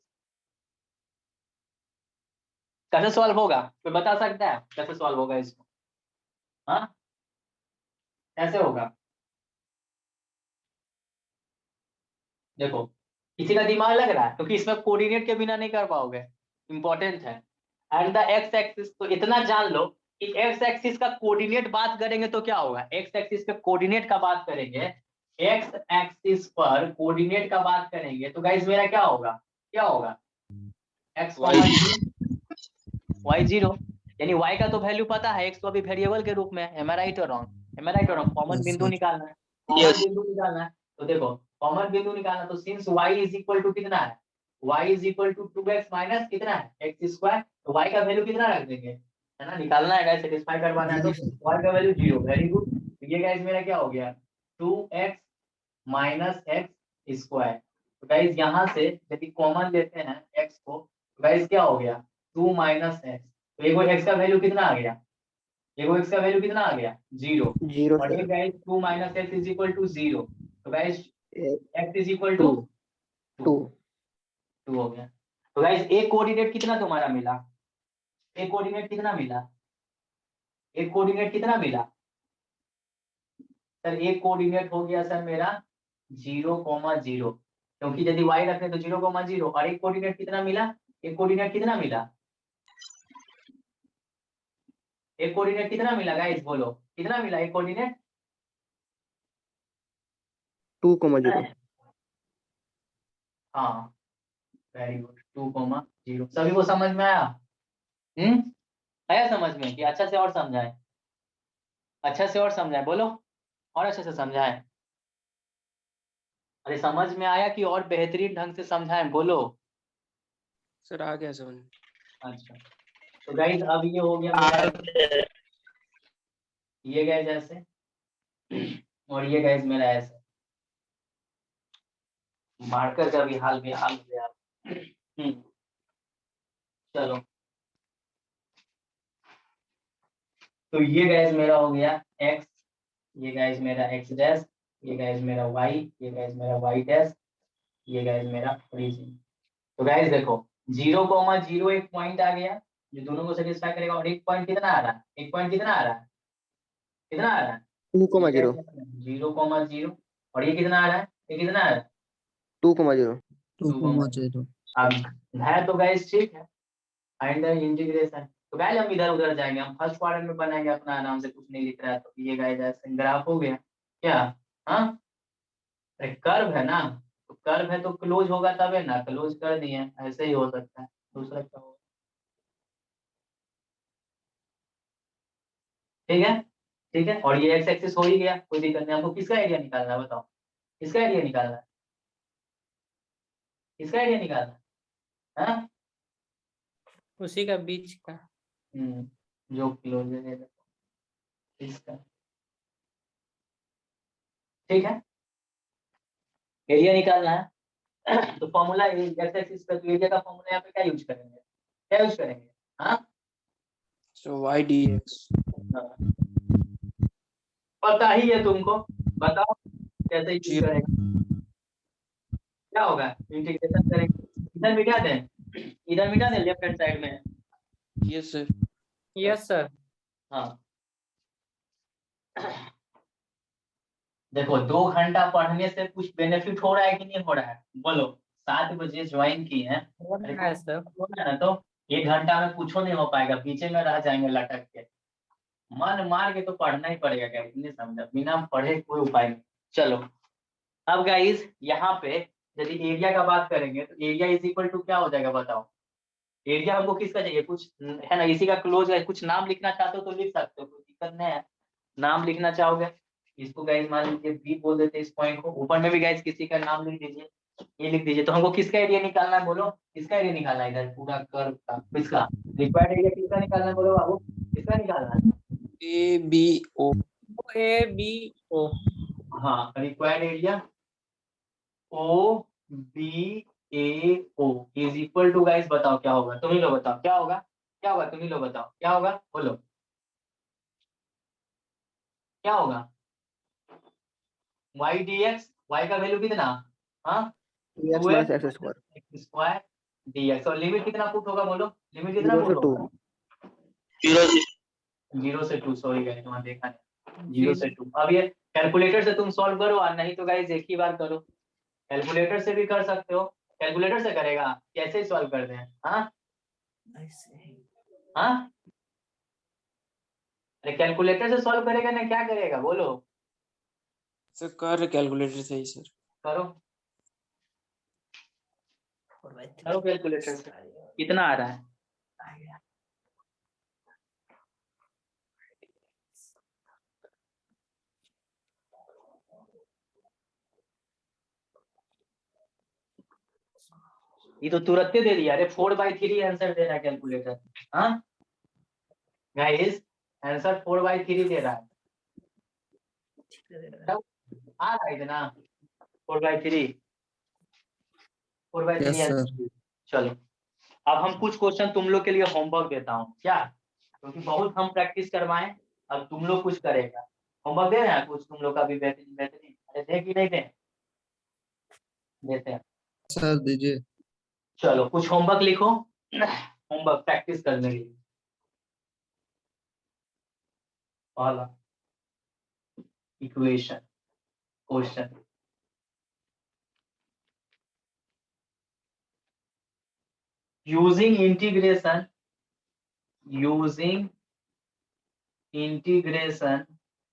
कैसे सॉल्व होगा, कोई बता सकता है कैसे सॉल्व होगा इसको, हाँ कैसे होगा। देखो किसी का दिमाग लग रहा है, क्योंकि इसमें कोऑर्डिनेट के बिना नहीं कर पाओगे, इंपॉर्टेंट है। एंड द एक्स एक्सिस, तो इतना जान लो कि एक्स एक्सिस का कोऑर्डिनेट बात करेंगे तो क्या होगा, एक्स एक्सिस पे कोऑर्डिनेट का बात करेंगे, एक्स एक्सिस पर कोऑर्डिनेट का बात करेंगे तो गाइस मेरा क्या होगा, क्या होगा, एक्स वाई जीरो, यानी y का तो वैल्यू पता है, x तो अभी वेरिएबल के रूप में है। एम आई राइट और रॉन्ग, एम आई राइट और रॉन्ग, कॉमन Yes, बिंदु sir. निकालना है, कॉमन बिंदु निकालना है। तो देखो कॉमन बिंदु निकालना, तो since y is equal to कितना है, y is equal to 2x minus कितना है x स्क्वायर, तो y का वैल्यू कितना रख देंगे, है ना, निकालना है गाइस, सेटिस्फाई करवाना है, तो y का वैल्यू 0, वेरी गुड। तो ये गाइस मेरा क्या हो गया, 2x माइनस x स्क्वायर। तो गाइस यहाँ से यदि कॉमन लेते हैं x को, तो गाइस क्या हो गया 2 माइनस x, तो एक x का वैल्यू कितना आ गया, एक x का वैल्यू कितना आ गया 0, जीरो और एक guys 2 minus x is equal to 0, तो guys x is equal to 2 हो गया। तो गाइस एक कोऑर्डिनेट कितना तुम्हारा मिला, एक कोऑर्डिनेट कितना मिला, एक कोऑर्डिनेट कितना मिला सर, एक कोऑर्डिनेट हो गया सर मेरा 0,0, क्योंकि यदि y रखें तो 0,0, और एक कोऑर्डिनेट कितना मिला, एक कोऑर्डिनेट कितना मिला एक कोऑर्डिनेट कितना मिला गाइस, बोलो कितना मिला एक कोऑर्डिनेट? 2,0। हाँ वेरी गुड, 2,0। सभी को समझ में आया? आया समझ में कि अच्छा से और समझाएं, अच्छा से और समझाएं, बोलो और अच्छे से समझाएं। अरे समझ में आया कि और बेहतरीन ढंग से समझाएं, बोलो। सर आ गया समझ में। अच्छा तो गाइस अब ये हो गया मेरा, ये गाइस ऐसे और ये गाइस मेरा ऐसे। मार्कर का भी हाल बेहाल हो गया। चलो तो ये गाइस मेरा हो गया x, ये गाइस मेरा x डैश, ये गाइस मेरा y, ये गाइस मेरा y डैश, ये गाइस मेरा ओरिजिन। तो गाइस देखो 0,0 एक पॉइंट आ गया जो दोनों को सेटिस्फाई करेगा, और एक पॉइंट कितना आ रहा है, एक पॉइंट कितना आ रहा है, कितना आ रहा है 2,0। 0,0, और ये कितना आ रहा है, ये कितना आ रहा है 2,0। 2,0। अब है तो गाइस ठीक है, फाइंड द इंटीग्रेशन। तो गाइस हम इधर उधर जाएंगे, हम फर्स्ट क्वाड्रेंट में बनाएंगे अपना आराम से, कुछ नहीं लिख रहा है तो ये गाइस ऐसे ग्राफ हो गया क्या? हाँ अरे कर्व है ना, तो कर्व है तो क्लोज होगा तब है ना, क्लोज कर दिए, ऐसे ही हो सकता है, दूसरा क्या होगा? ठीक है, ठीक है, और ये एक्स एक्सिस हो ही गया, कोई दिक्कत नहीं। हमको किसका एरिया निकालना है बताओ, किसका एरिया निकालना है, किसका एरिया निकालना है? हाँ उसी का बीच का। जो क्लोज है इसका, ठीक है, एरिया निकालना है। तो फॉर्मूला एक्स एक्सिस का तो एरिया का फॉर्मूला यहाँ पे क्या यूज करेंगे, क्या यूज करेंगे? हाँ सो y dx। पता ही है तुमको, बताओ कैसे यूज जीरो। करेंगे, क्या होगा, इंटीग्रेशन करेंगे, इधर मिटा दें, इधर मिटा दें लेफ्ट हैंड साइड में। Yes sir. Yes sir. हाँ देखो 2 घंटा पढ़ने से कुछ बेनिफिट हो रहा है कि नहीं हो रहा है, बोलो। 7 बजे ज्वाइन की है, हो अरे रहा है सर। हो रहा है ना, तो 1 घंटा में कुछ नहीं हो पाएगा, पीछे में रह जाएंगे लटक के। मन मार के तो पढ़ना ही पड़ेगा, क्या इतने समझा, बिना पढ़े कोई उपाय नहीं। चलो अब गाइस यहाँ पे यदि एरिया का बात करेंगे तो एरिया इज इक्वल टू क्या हो जाएगा बताओ, एरिया हमको किसका चाहिए, कुछ है ना, इसी का क्लोज है, कुछ नाम लिखना चाहते हो तो लिख सकते हो, कोई दिक्कत नहीं है। नाम लिखना चाहोगे, इसको गाइस मान लीजिए बी बोल देते हैं, इस पॉइंट को ऊपर में भी गाइस किसी का नाम लिख दीजिए, ये लिख दीजिए। तो हमको किसका एरिया निकालना है, बोलो किसका एरिया निकालना है, इधर पूरा कर्व का किसका रिक्वायर्ड एरिया किसका निकालना है, बोलो बाबू किसका निकालना है? A B O. A B O. हाँ required area O B A O is equal to, guys बताओ क्या होगा, तुम ही लोग बताओ क्या होगा, क्या होगा, तुम ही लोग बताओ क्या होगा, बोलो क्या होगा, y dx, y का वैल्यू कितना, हाँ 2x minus x square. x square dx, और लिमिट कितना पुट होगा, बोलो लिमिट कितना 0 से पुट 2। होगा? 0 से 2, सॉरी गाइस वहां देखा नहीं, 0 से 2। अब ये कैलकुलेटर से तुम सॉल्व करो, और नहीं तो गाइस एक ही बार करो, कैलकुलेटर से भी कर सकते हो, कैलकुलेटर से करेगा कैसे सॉल्व करते हैं, हाँ हाँ अरे कैलकुलेटर से सॉल्व करेगा ना, क्या करेगा बोलो, सर कर कैलकुलेटर से ही सर। करो करो कैलकुलेटर से, कितना आ रहा है? ये तो तुरंत दे दिया, अरे 4/3 आंसर दे रहा है कैलकुलेटर, हाँ गाइस आंसर 4/3 दे रहा है, आ रहा है इतना 4/3, 4/3 यस सर। आंसर। चलो अब हम कुछ क्वेश्चन तुम लोग के लिए होमवर्क देता हूँ क्या, क्योंकि बहुत हम प्रैक्टिस करवाएं, अब तुम लोग कुछ करेगा, होमवर्क दे रहे हैं कुछ तुम लोग का भी बेहतरीन बेहतरीन, अरे दे कि नहीं दे, देते हैं। सर दीजिए। चलो कुछ होमवर्क लिखो, होमवर्क प्रैक्टिस करने के लिए। पहला equation question, using integration integration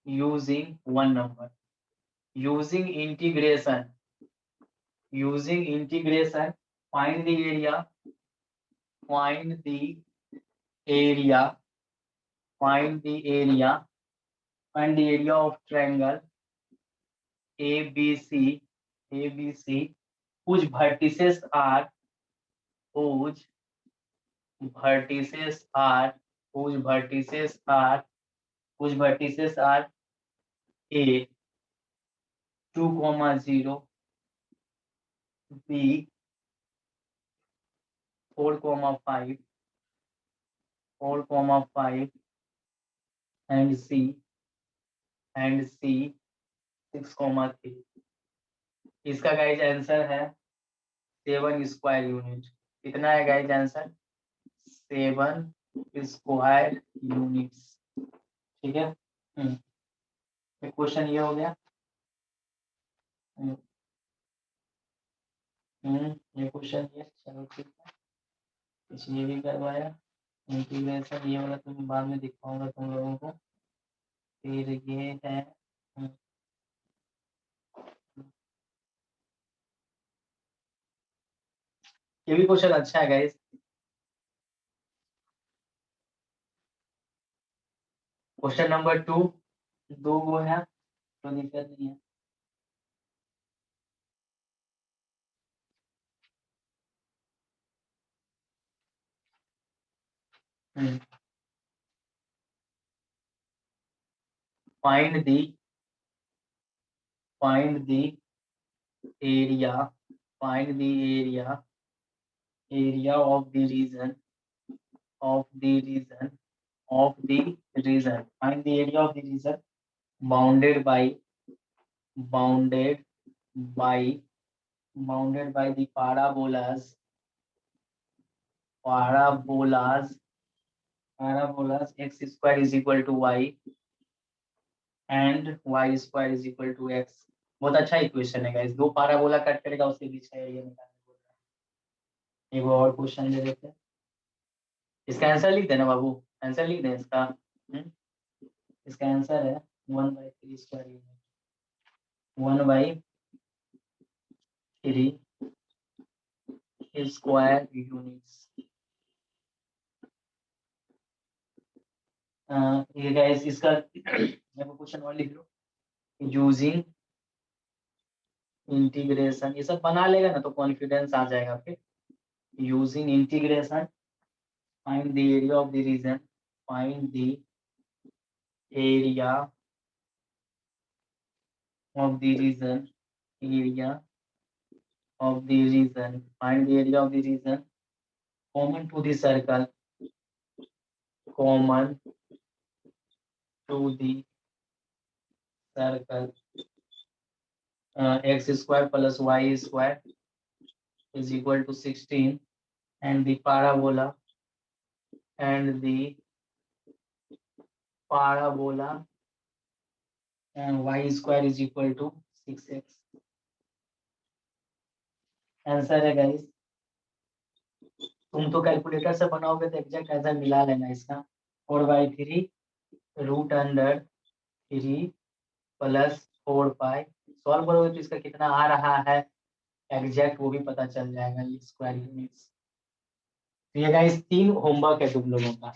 using one number. Using integration, find the area, find the area of triangle ABC, whose vertices are A 2,0, B 4,5, and C 6,3. इसका गाइज आंसर है 7 square unit. कितना है guys answer? 7 square units. ठीक है, question ये हो गया। ये क्वेश्चन ये, चलो ठीक है, ये भी करवाया। इंटीग्रेशन ये वाला तुम बाद में दिखाऊंगा तुम लोगों को। फिर ये है ये भी क्वेश्चन अच्छा है गाइस। क्वेश्चन नंबर 2 दो वो है तो दिक्कत नहीं है। Find the area of the region. Find the area of the region bounded by the parabolas x square is equal to y and y square is equal to x। बहुत अच्छा equation है गाइस। दो parabola cut करेगा उसके बीच का area निकालना बोल रहा है। एक और क्वेश्चन दे देते हैं, इसका आंसर लिख देना बाबू, आंसर लिख दें इसका। इसका आंसर है 1/3 स्क्वायर यूनिट, 1/3 स्क्वायर यूनिट्स। ये गाइस इसका क्वेश्चन और लिख लो। यूजिंग इंटीग्रेशन, ये सब बना लेगा ना तो कॉन्फिडेंस आ जाएगा। फिर using integration find the area of the region, find the area of the region, find the area of the region common to the circle, x square plus y square is equal to 16 and the parabola and y square is equal to 6x। Answer है guys. तुम तो calculator से बनाओगे तो exact answer मिला लेना इसका। 4/3 √3 plus 4π। Solve करोगे तो इसका कितना आ रहा है एग्जैक्ट वो भी पता चल जाएगा, ये स्क्वायर यूनिट्स। तो ये गाइस 3 होमवर्क है तुम लोगों का,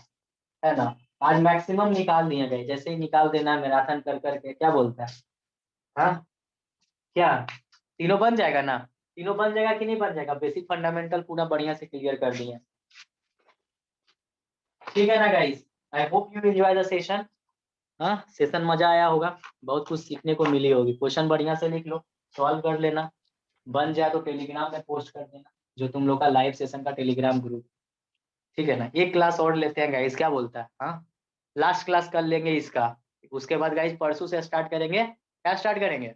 है ना। आज मैक्सिमम निकाल दिया गया, जैसे ही निकाल देना है मैराथन कर करके। क्या बोलता है? हाँ क्या तीनों बन जाएगा ना? तीनों बन जाएगा कि नहीं बन जाएगा? बेसिक फंडामेंटल पूरा बढ़िया से क्लियर कर दिए, ठीक है ना guys. I hope you enjoy the session. हाँ सेशन मजा आया होगा, बहुत कुछ सीखने को मिली होगी। क्वेश्चन बढ़िया से लिख लो, सॉल्व कर लेना, बन जाए तो टेलीग्राम में पोस्ट कर देना, जो तुम लोग का लाइव सेशन का टेलीग्राम ग्रुप, ठीक है ना। एक क्लास और लेते हैं गाइस, क्या बोलता है? हाँ लास्ट क्लास कर लेंगे इसका, उसके बाद गाइस परसों से स्टार्ट करेंगे। क्या स्टार्ट करेंगे?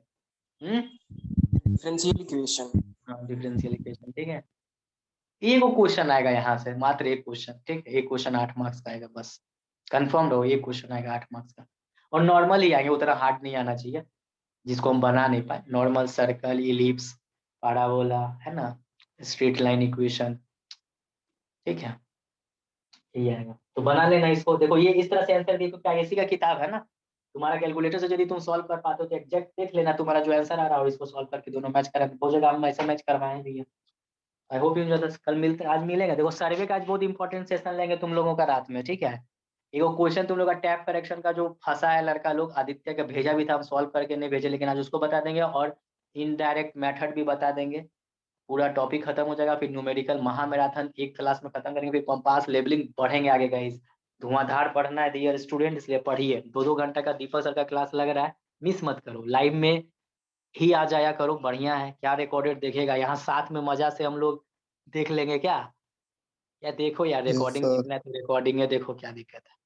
Differential equation. हाँ डिफरेंशियल इक्वेशन, ठीक है। एक क्वेश्चन आएगा यहाँ से, मात्र एक क्वेश्चन, ठीक है। एक क्वेश्चन 8 मार्क्स का आएगा, बस कंफर्म रहो। एक क्वेश्चन आएगा 8 मार्क्स का, और नॉर्मल ही आएंगे, उतना हार्ड नहीं आना चाहिए जिसको हम बना नहीं पाए। नॉर्मल सर्कल, इलिप्स, पैराबोला, है ना, स्ट्रेट लाइन इक्वेशन, ठीक है। यही आएगा। तो बना लेना इसको, देखो ये इस तरह से आंसर देखो, क्या इसी का किताब है ना, तुम्हारा कैलकुलेटर से यदि तुम सॉल्व कर पाते हो तो एग्जैक्ट देख लेना तुम्हारा जो आंसर आ रहा है और इसको सॉल्व करके दोनों मैच करा हो जाएगा। हम ऐसे मैच करवाए भी है। I hope you enjoy. कल मिलते, आज मिलेगा। देखो सर्वे का आज बहुत इंपॉर्टेंट सेशन लेंगे तुम लोगों का रात में, ठीक है। एगो क्वेश्चन तुम लोग का टैप करेक्शन का जो फंसा है लड़का लोग, आदित्य का भेजा भी था, हम सॉल्व करके नहीं भेजे, लेकिन आज उसको बता देंगे और इनडायरेक्ट मेथड भी बता देंगे। पूरा टॉपिक खत्म हो जाएगा। फिर न्यूमेरिकल महामैराथन एक क्लास में खत्म करेंगे। फिर कंपास लेवलिंग पढ़ेंगे आगे गाइस। धुआंधार पढ़ना है डियर स्टूडेंट, इसलिए पढ़िए। 2-2 घंटा का दीपक सर का क्लास लग रहा है, मिस मत करो। लाइव में ही आ जाया करो, बढ़िया है। क्या रिकॉर्डेड देखेगा यहाँ साथ में, मजा से हम लोग देख लेंगे क्या। या देखो यार Yes, रिकॉर्डिंग sir. देखना है तो रिकॉर्डिंग है, देखो क्या दिक्कत है।